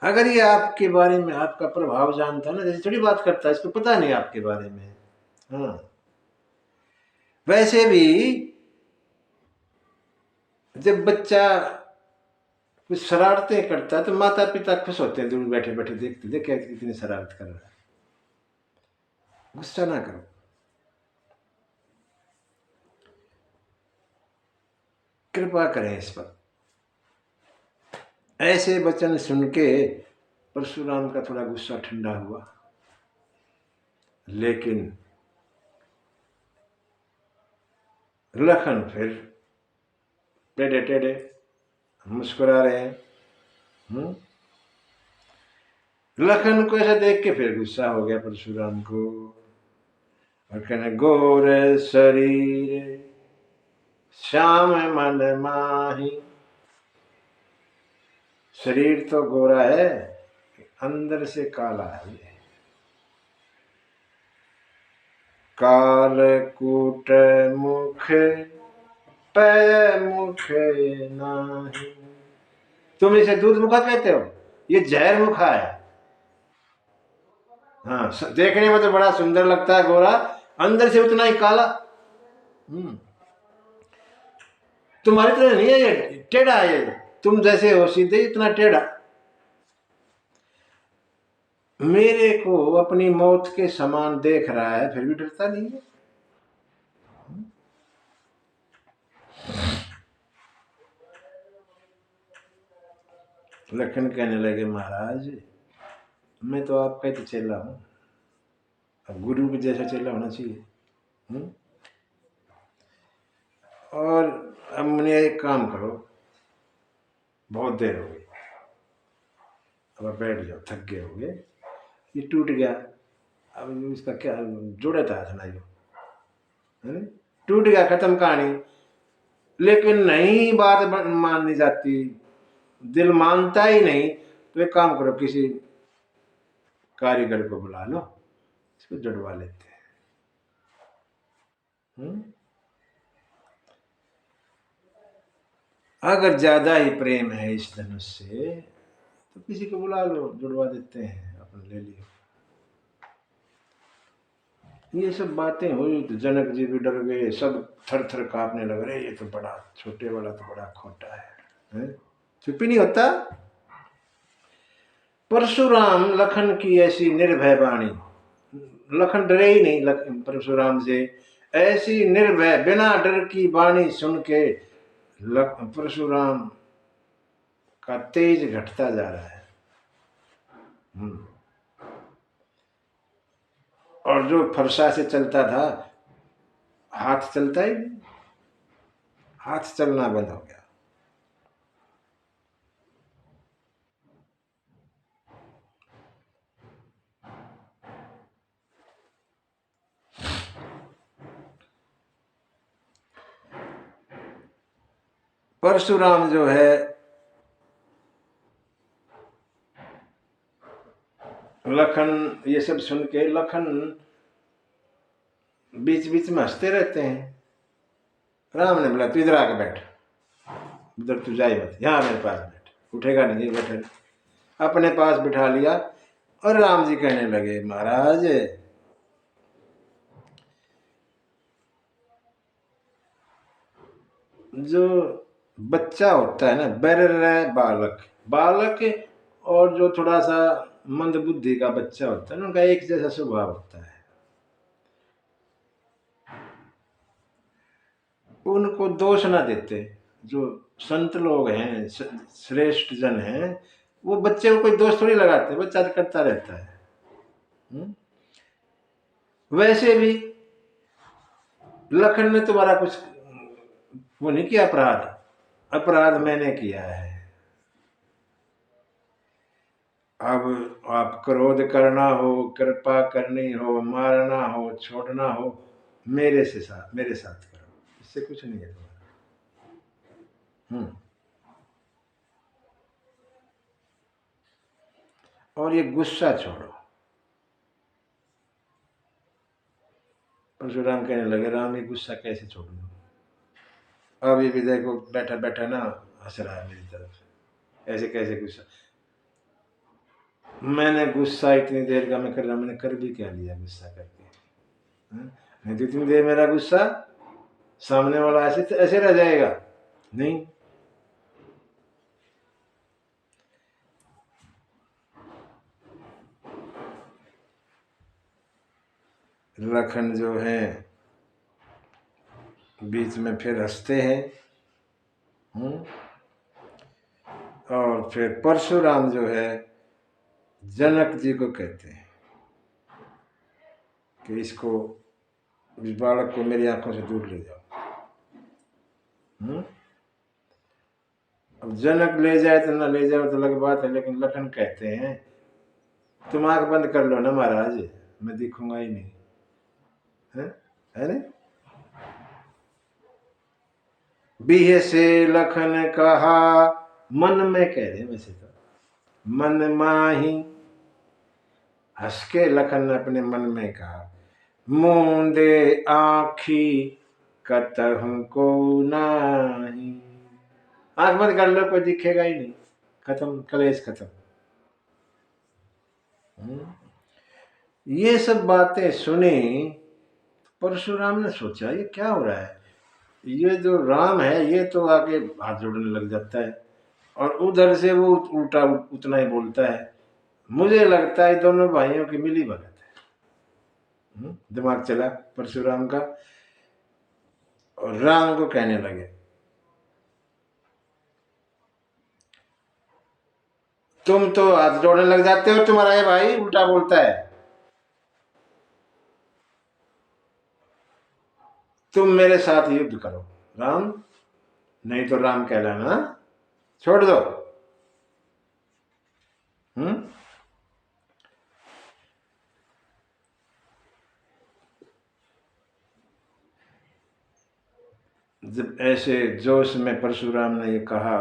अगर ये आपके बारे में आपका प्रभाव जानता ना, जैसे थोड़ी बात करता है, इसको पता नहीं आपके बारे में। हाँ, वैसे भी जब बच्चा कुछ शरारतें करता है तो माता पिता खुश होते हैं, दूर बैठे बैठे देखते, देखे कितनी शरारत कर रहा है। गुस्सा ना करो, कृपा करें इस पर। ऐसे वचन सुन के परशुराम का थोड़ा गुस्सा ठंडा हुआ, लेकिन लखन फिर टेढ़े टेढ़े मुस्कुरा रहे हैं। लखन को ऐसा देख के फिर गुस्सा हो गया परशुराम को, और कहने गोर शरीर श्याम मन माही, शरीर तो गोरा है, अंदर से काला है। काल कूट मुख पै मुख नाही, तुम इसे दूध मुखा कहते हो, ये जहर मुखा है। हाँ, देखने में तो बड़ा सुंदर लगता है गोरा, अंदर से उतना ही काला। तुम्हारी तरह नहीं है, ये टेढ़ा है, ये तुम जैसे हो सीधे, इतना टेढ़ा। मेरे को अपनी मौत के समान देख रहा है, फिर भी डरता नहीं है। लखन कहने लगे महाराज, मैं तो आपका ही तो चेला हूं, अब गुरु के जैसा चेला होना चाहिए। और अब मुझे एक काम करो, बहुत देर हो गई, अब आप बैठ जाओ, थक गए होगे, ये टूट गया, अब इसका क्या जोड़ा था जो, टूट गया, खत्म कहानी। लेकिन नहीं बात माननी जाती, दिल मानता ही नहीं, तो एक काम करो, किसी कारीगर को बुला लो, इसको जुड़वा लेते हैं। अगर ज्यादा ही प्रेम है इस धनुष से तो किसी को बुला लो, जुड़वा देते हैं, अपन ले लियो। ये सब बातें हुई तो जनक जी भी डर गए, सब थर थर कांपने लग रहे, ये तो बड़ा छोटे वाला तो बड़ा खोटा है? चुप ही नहीं होता। परशुराम लखन की ऐसी निर्भय वाणी, लखन डरे ही नहीं परशुराम से, ऐसी निर्भय बिना डर की वाणी सुन के परशुराम का तेज घटता जा रहा है। और जो फरसा से चलता था, हाथ चलता ही नहीं, हाथ चलना बंद हो गया। परशुराम जो है लखन, ये सब सुन के लखन बीच बीच में हंसते रहते हैं। राम ने बोला तू इधर आके बैठ, उधर तू जाए मत, यहाँ मेरे पास बैठ, उठेगा नहीं, बैठे। अपने पास बिठा लिया और राम जी कहने लगे महाराज जो बच्चा होता है ना, बैर बालक, बालक और जो थोड़ा सा मंद बुद्धि का बच्चा होता है ना, उनका एक जैसा स्वभाव होता है। उनको दोष ना देते। जो संत लोग हैं, श्रेष्ठ जन हैं, वो बच्चे को कोई दोष थोड़ी लगाते, बच्चा तो करता रहता है। वैसे भी लखन ने तुम्हारा कुछ वो नहीं किया, अपराध, अपराध मैंने किया है। अब आप क्रोध करना हो, कृपा करनी हो, मारना हो, छोड़ना हो, मेरे साथ करो, इससे कुछ नहीं है तुम्हारा। और ये गुस्सा छोड़ो। परशुराम कहने लगे राम ये गुस्सा कैसे छोड़ूं? अभी भी देखो बैठा बैठा ना हंस रहा है मेरी तरफ, ऐसे कैसे गुस्सा? मैंने गुस्सा इतनी देर का मैं कर रहा, मैंने कर भी क्या लिया गुस्सा करके? नहीं तो इतनी देर मेरा गुस्सा सामने वाला ऐसे ऐसे रह जाएगा? नहीं। लखन जो है बीच में फिर हंसते हैं। और फिर परशुराम जो है जनक जी को कहते हैं कि इसको, इस बालक को मेरी आंखों से दूर ले जाओ। अब जनक ले जाए तो ना ले जाए तो अलग बात है, लेकिन लखन कहते हैं तुम आंख बंद कर लो ना महाराज, मैं दिखूंगा ही नहीं, है नहीं? बीहे से लखन कहा, मन में कह रहे वैसे तो, मन माही, हंस के लखन ने अपने मन में कहा, मूंदे आँखी कतहु को नाही, आंख बंद कर लो कोई दिखेगा ही नहीं, खत्म, कलेश खत्म। ये सब बातें सुनी, परशुराम ने सोचा ये क्या हो रहा है, ये जो राम है ये तो आके हाथ जोड़ने लग जाता है और उधर से वो उल्टा उतना ही बोलता है। मुझे लगता है दोनों भाइयों की मिली भगत है। दिमाग चला परशुराम का और राम को कहने लगे तुम तो हाथ जोड़ने लग जाते हो, तुम्हारा ये भाई उल्टा बोलता है, तुम मेरे साथ युद्ध करो राम, नहीं तो राम कहलाना छोड़ दो। जब ऐसे जोश में परशुराम ने ये कहा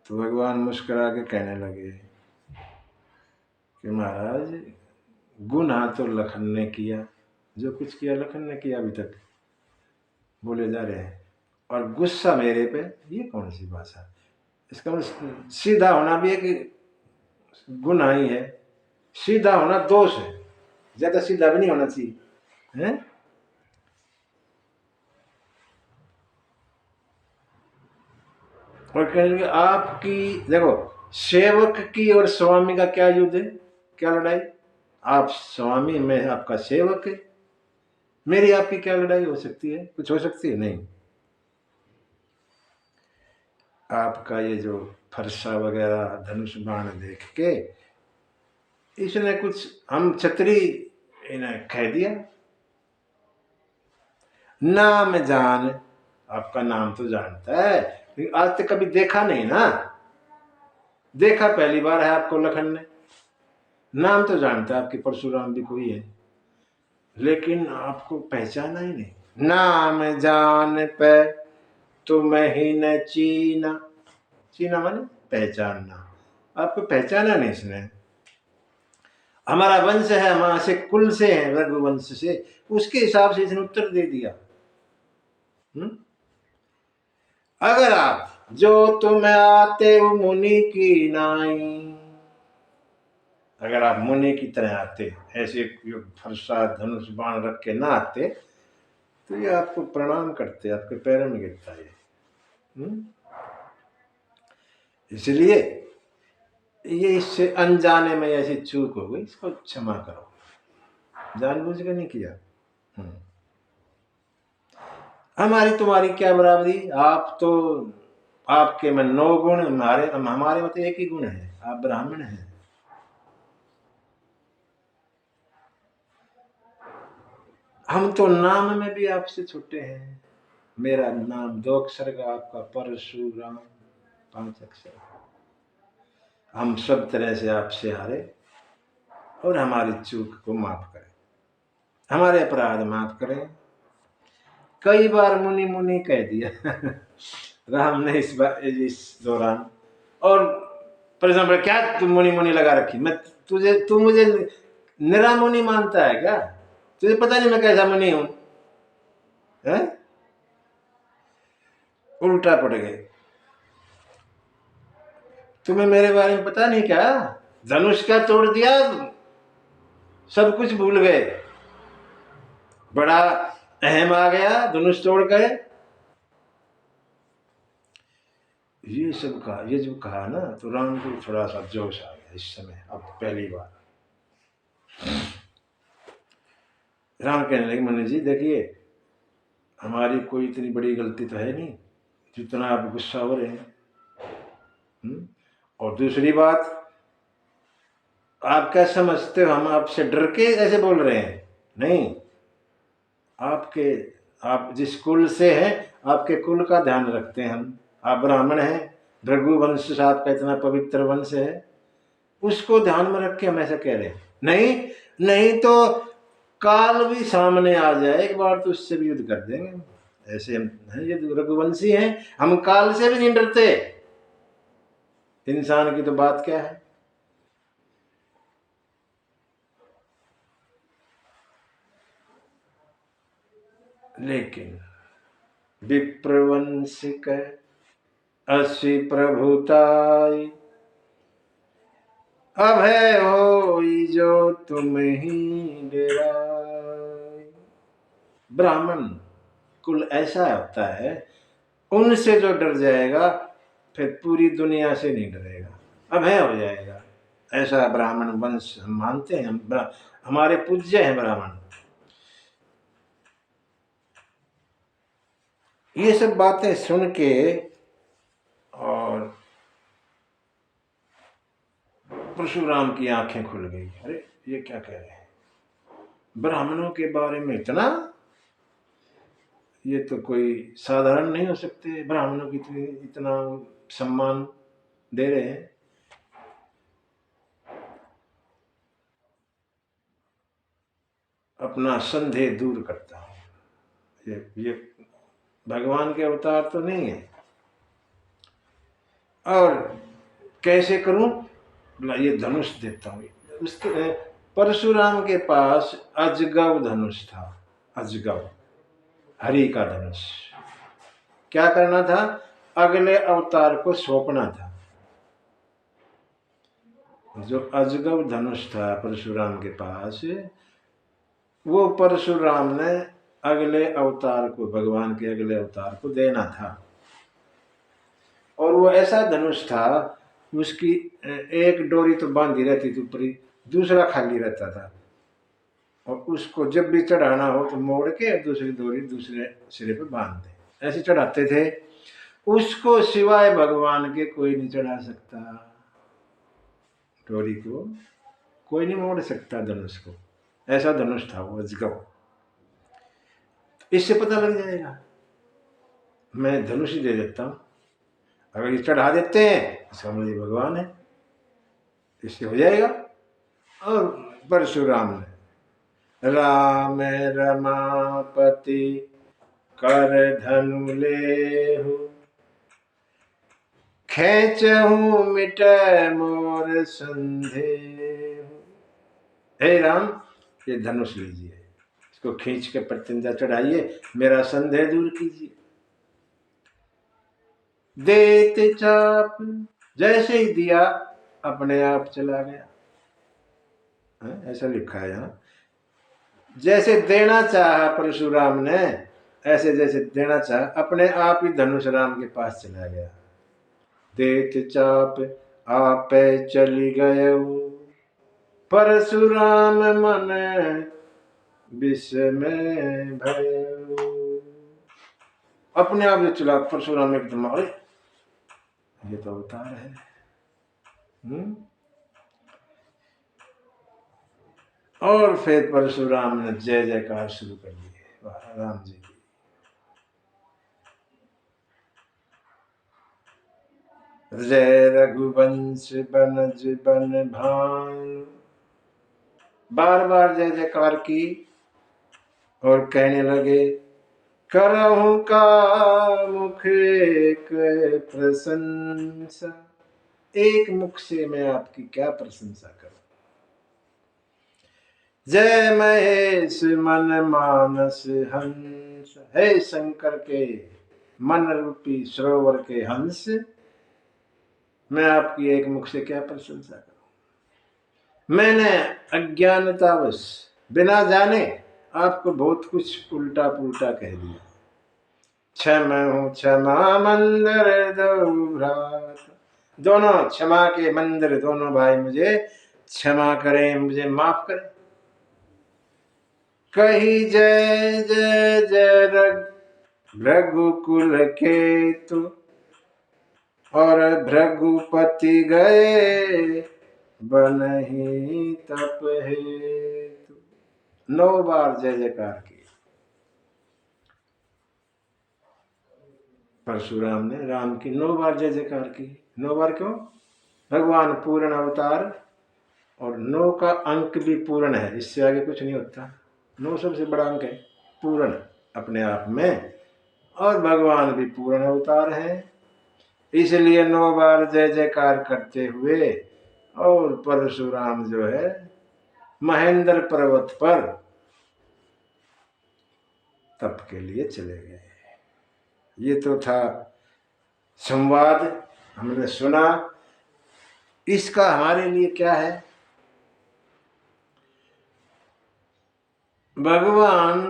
तो भगवान मुस्कुरा के कहने लगे कि महाराज गुनाह तो लखन ने किया, जो कुछ किया लखन ने किया अभी तक बोले जा रहे हैं, और गुस्सा मेरे पे, ये कौन सी भाषा? इसका मतलब सीधा होना भी एक गुनाह ही है, सीधा होना दोष है, ज्यादा सीधा भी नहीं होना चाहिए, है? और कहेंगे आपकी, देखो सेवक की और स्वामी का क्या युद्ध है, क्या लड़ाई? आप स्वामी, मैं आपका सेवक है, मेरी आपकी क्या लड़ाई हो सकती है? कुछ हो सकती है? नहीं। आपका ये जो फरसा वगैरह धनुष बाण देख के इसने कुछ हम छतरी इन्हें कह दिया। नाम जान, आपका नाम तो जानता है लेकिन आज तक कभी देखा नहीं ना, देखा पहली बार है आपको लखन ने। नाम तो जानता है आपके परशुराम भी कोई है, लेकिन आपको पहचाना ही नहीं। नाम जान पे तुम्हें ही न चीना, चीना माने पहचानना, आपको पहचाना नहीं इसने। हमारा वंश है, हमारा से कुल से है, रघुवंश से, उसके हिसाब से इसने उत्तर दे दिया। अगर आप जो तुम आते हो मुनि की नाई, अगर आप मुनि की तरह आते, ऐसे फरसा धनुष बाण रख के ना आते तो ये आपको प्रणाम करते, आपके पैरों में गिरता है। इसलिए ये इससे अनजाने में ऐसी चूक हो गई, इसको क्षमा करो, जानबूझ के नहीं किया। हमारी तुम्हारी क्या बराबरी, आप तो आपके में 9 गुण, हमारे में तो एक ही गुण है, आप ब्राह्मण हैं। हम तो नाम में भी आपसे छूटे हैं। मेरा नाम 2 अक्षर का, आपका परशुराम 5 अक्षर। हम सब तरह से आपसे हारे और हमारी चूक को माफ करें, हमारे अपराध माफ करें। कई बार मुनि मुनि कह दिया राम ने इस दौरान। और परेशान, क्या तुम मुनि मुनि लगा रखी, मैं तू मुझे निरा मुनि मानता है क्या? तुझे पता नहीं मैं कैसा मुनि हूं? उल्टा पड़ गए। तुम्हें मेरे बारे में पता नहीं क्या? धनुष का तोड़ दिया, सब कुछ भूल गए, बड़ा अहम आ गया, धनुष तोड़ गए। ये सब कहा, ये जो कहा ना, तो राम को थोड़ा सा जोश आ गया इस समय। अब पहली बार राम कहने लगे, मुनि जी देखिए, हमारी कोई इतनी बड़ी गलती तो है नहीं जितना आप गुस्सा हो रहे हैं। और दूसरी बात, आप क्या समझते हो हम आपसे डर के ऐसे बोल रहे हैं? नहीं, आप जिस कुल से हैं, आपके कुल का ध्यान रखते हैं हम। आप ब्राह्मण हैं, भृगुवंश से आपका इतना पवित्र वंश है, उसको ध्यान में रख के हम ऐसा कह रहे हैं। नहीं तो काल भी सामने आ जाए एक बार तो उससे भी युद्ध कर देंगे। ऐसे हम हैं, ये रघुवंशी हैं, हम काल से भी नहीं डरते। इंसान की तो बात क्या है। लेकिन विप्रवंश कह अश्वी प्रभुताई, अभय हो जो तुम ही डेराई। ब्राह्मण कुल ऐसा होता है, उनसे जो डर जाएगा फिर पूरी दुनिया से नहीं डरेगा, अभय हो जाएगा। ऐसा ब्राह्मण वंश हम मानते हैं, हमारे पूज्य हैं ब्राह्मण। ये सब बातें सुन के और परशुराम की आंखें खुल गई। अरे ये क्या कह रहे हैं, ब्राह्मणों के बारे में इतना, ये तो कोई साधारण नहीं हो सकते, ब्राह्मणों की इतना सम्मान दे रहे हैं। अपना संदेह दूर करता हूं, ये भगवान के अवतार तो नहीं है। और कैसे करूं, ये धनुष देता हूं। उसके परशुराम के पास अजगव धनुष था, अजगव, हरि का धनुष। क्या करना था, अगले अवतार को सौंपना था। जो अजगव धनुष था परशुराम के पास, वो परशुराम ने अगले अवतार को, भगवान के अगले अवतार को देना था। और वो ऐसा धनुष था, उसकी एक डोरी तो बांधी रहती थी ऊपरी, दूसरा खाली रहता था। और उसको जब भी चढ़ाना हो तो मोड़ के दूसरी डोरी दूसरे सिरे पे बांध दे, ऐसे चढ़ाते थे। उसको सिवाय भगवान के कोई नहीं चढ़ा सकता। डोरी को कोई नहीं मोड़ सकता, धनुष को। ऐसा धनुष था वो अजगर। इससे पता लग जाएगा, मैं धनुष ही दे देता हूं, अगर ये चढ़ा देते हैं तो समझ लीजिए भगवान है, इससे हो जाएगा। और परशुराम ने राम रमापति कर धनु लेहु, खेचहु मिट मोर संदेह। हे राम, ये धनुष लीजिए, इसको खींच के प्रतिंजा चढ़ाइए, मेरा संदेह दूर कीजिए। देते चाप, जैसे ही दिया अपने आप चला गया। ऐसा लिखा है यहाँ, जैसे देना चाहा परशुराम ने, ऐसे जैसे देना चाहा अपने आप ही धनुष राम के पास चला गया। देत चाप आपे चली गए, परशुराम मन विस्मय भयो। अपने आप जो चला, परशुराम एकदम, अरे ये तो अवतार है। और फिर परशुराम ने जय जयकार शुरू कर दिए राम जी की। जय रघुवंश बनज बन भानु, बार बार जय जयकार की और कहने लगे, करहूं का मुख एक प्रशंसा, एक मुख से मैं आपकी क्या प्रशंसा करूं। जय महेश मन मानस हंस, हे शंकर के मन रूपी सरोवर के हंस, मैं आपकी एक मुख से क्या प्रशंसा करूं। मैंने अज्ञानतावश बिना जाने आपको बहुत कुछ उल्टा पुल्टा कह दिया। क्षमा हूं क्षमा मंदिर दो भ्रात, दोनों क्षमा के मंदिर, दोनों भाई मुझे क्षमा करें, मुझे माफ करें। कही जय जय जय रघुकुल केतु, और भृगुपति गए बनहि तप हेतु। 9 बार जय जयकार की परशुराम ने, राम की 9 बार जय जयकार की। 9 बार क्यों? भगवान पूर्ण अवतार, और 9 का अंक भी पूर्ण है, इससे आगे कुछ नहीं होता। 9 सबसे बड़ा अंक है, पूर्ण अपने आप में, और भगवान भी पूर्ण अवतार है। इसलिए 9 बार जय जयकार करते हुए और परशुराम जो है महेंद्र पर्वत पर तप के लिए चले गए। ये तो था संवाद, हमने सुना। इसका हमारे लिए क्या है? भगवान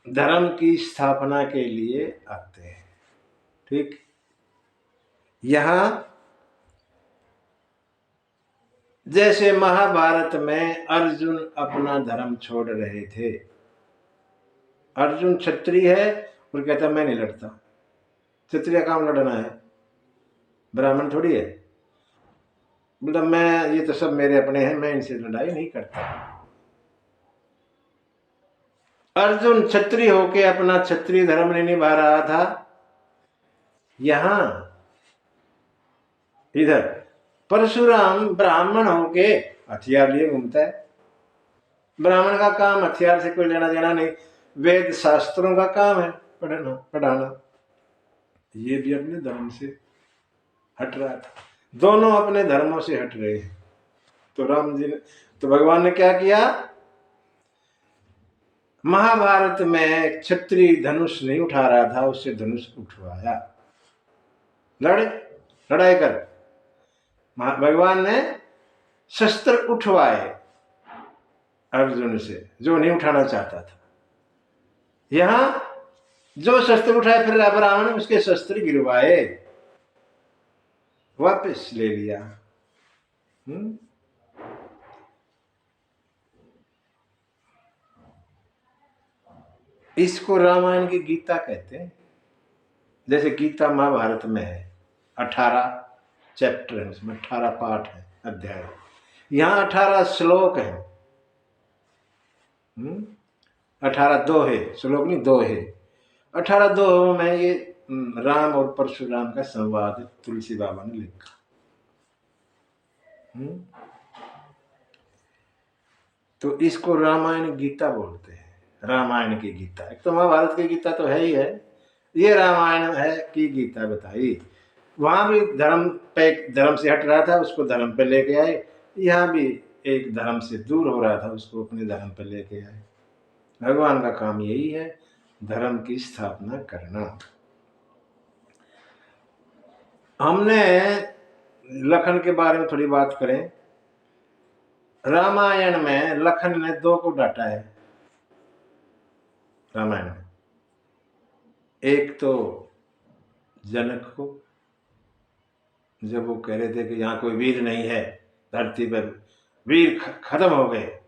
धर्म की स्थापना के लिए आते हैं, ठीक। यहां जैसे महाभारत में अर्जुन अपना धर्म छोड़ रहे थे, अर्जुन क्षत्रिय है और कहता मैं नहीं लड़ता। क्षत्रिय काम लड़ना है, ब्राह्मण थोड़ी है। मतलब मैं, ये तो सब मेरे अपने हैं, मैं इनसे लड़ाई नहीं करता। अर्जुन क्षत्रिय होके अपना क्षत्रिय धर्म नहीं निभा रहा था। यहां इधर परशुराम ब्राह्मण होके हथियार लिए घूमता है। ब्राह्मण का काम हथियार से कोई लेना देना नहीं, वेद शास्त्रों का काम है पढ़ना पढ़ाना। ये भी अपने धर्म से हट रहा था, दोनों अपने धर्मों से हट रहे हैं। तो राम जी ने, तो भगवान ने क्या किया? महाभारत में क्षत्रिय धनुष नहीं उठा रहा था, उससे धनुष उठवाया, लड़ाई कर। भगवान ने शस्त्र उठवाए अर्जुन से, जो नहीं उठाना चाहता था। यहां जो शस्त्र उठाए फिर ब्राह्मण उसके शस्त्र गिरवाए, वापस ले लिया। इसको रामायण की गीता कहते हैं। जैसे गीता महाभारत में है 18 चैप्टर है, उसमें 18 पाठ है, अध्याय। यहाँ 18 श्लोक है। 18 दोहे, श्लोक नहीं दोहे। 18 दोहों में ये राम और परशुराम का संवाद तुलसी बाबा ने लिखा। तो इसको रामायण गीता बोलते हैं, रामायण की गीता। एक तो महाभारत की गीता तो है ही है, ये रामायण है की गीता बताई। वहां भी धर्म से हट रहा था, उसको धर्म पे लेके आए। यहाँ भी एक धर्म से दूर हो रहा था, उसको अपने धर्म पे लेके आए। भगवान का काम यही है, धर्म की स्थापना करना। हमने लखन के बारे में थोड़ी बात करें। रामायण में लखन ने 2 को डांटा है रामायण में। एक तो जनक को, जब वो कह रहे थे कि यहाँ कोई वीर नहीं है, धरती पर वीर खत्म हो गए,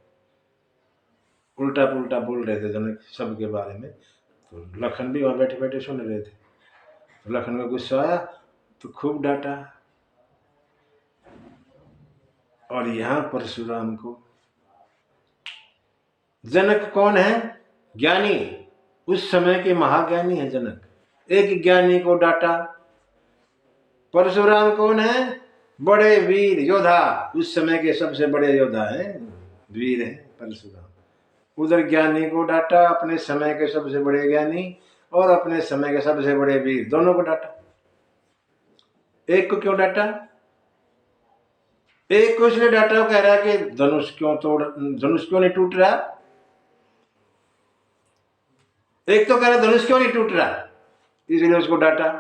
उल्टा पुल्टा बोल रहे थे जनक सब के बारे में। तो लखन भी वहां बैठे बैठे सुन रहे थे। तो लखन को गुस्सा आया तो खूब डांटा। और यहाँ परशुराम को, जनक कौन है? ज्ञानी, उस समय के महाज्ञानी है जनक। एक ज्ञानी को डांटा। परशुराम कौन है? बड़े वीर योद्धा, उस समय के सबसे बड़े योद्धा हैं, वीर हैं परशुराम। उधर ज्ञानी को डांटा, अपने समय के सबसे बड़े ज्ञानी और अपने समय के सबसे बड़े वीर, दोनों को डांटा। एक को क्यों डांटा? एक को इसलिए डांटा, वो कह रहा है कि धनुष क्यों नहीं टूट रहा। एक तो कह रहा धनुष क्यों नहीं टूट रहा, इसलिए उसको डांटा।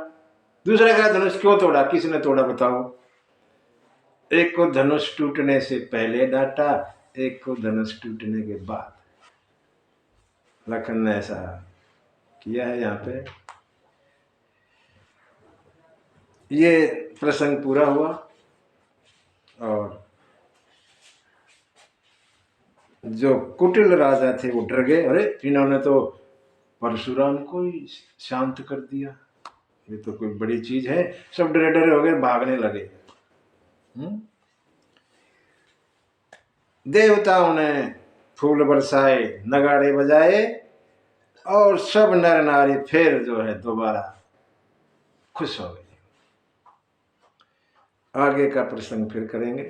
दूसरा कह रहा धनुष क्यों तोड़ा, किसने तोड़ा बताओ। एक को धनुष टूटने से पहले डांटा, एक को धनुष टूटने के बाद। लखन ने ऐसा किया है यहाँ पे। ये प्रसंग पूरा हुआ और जो कुटिल राजा थे वो डर गए। अरे इन्होंने तो परशुराम को ही शांत कर दिया, ये तो कोई बड़ी चीज है। सब डरे डरे हो गए, भागने लगे। देवताओं ने फूल बरसाए, नगाड़े बजाए और सब नर नारी फिर जो है दोबारा खुश हो गए। आगे का प्रसंग फिर करेंगे।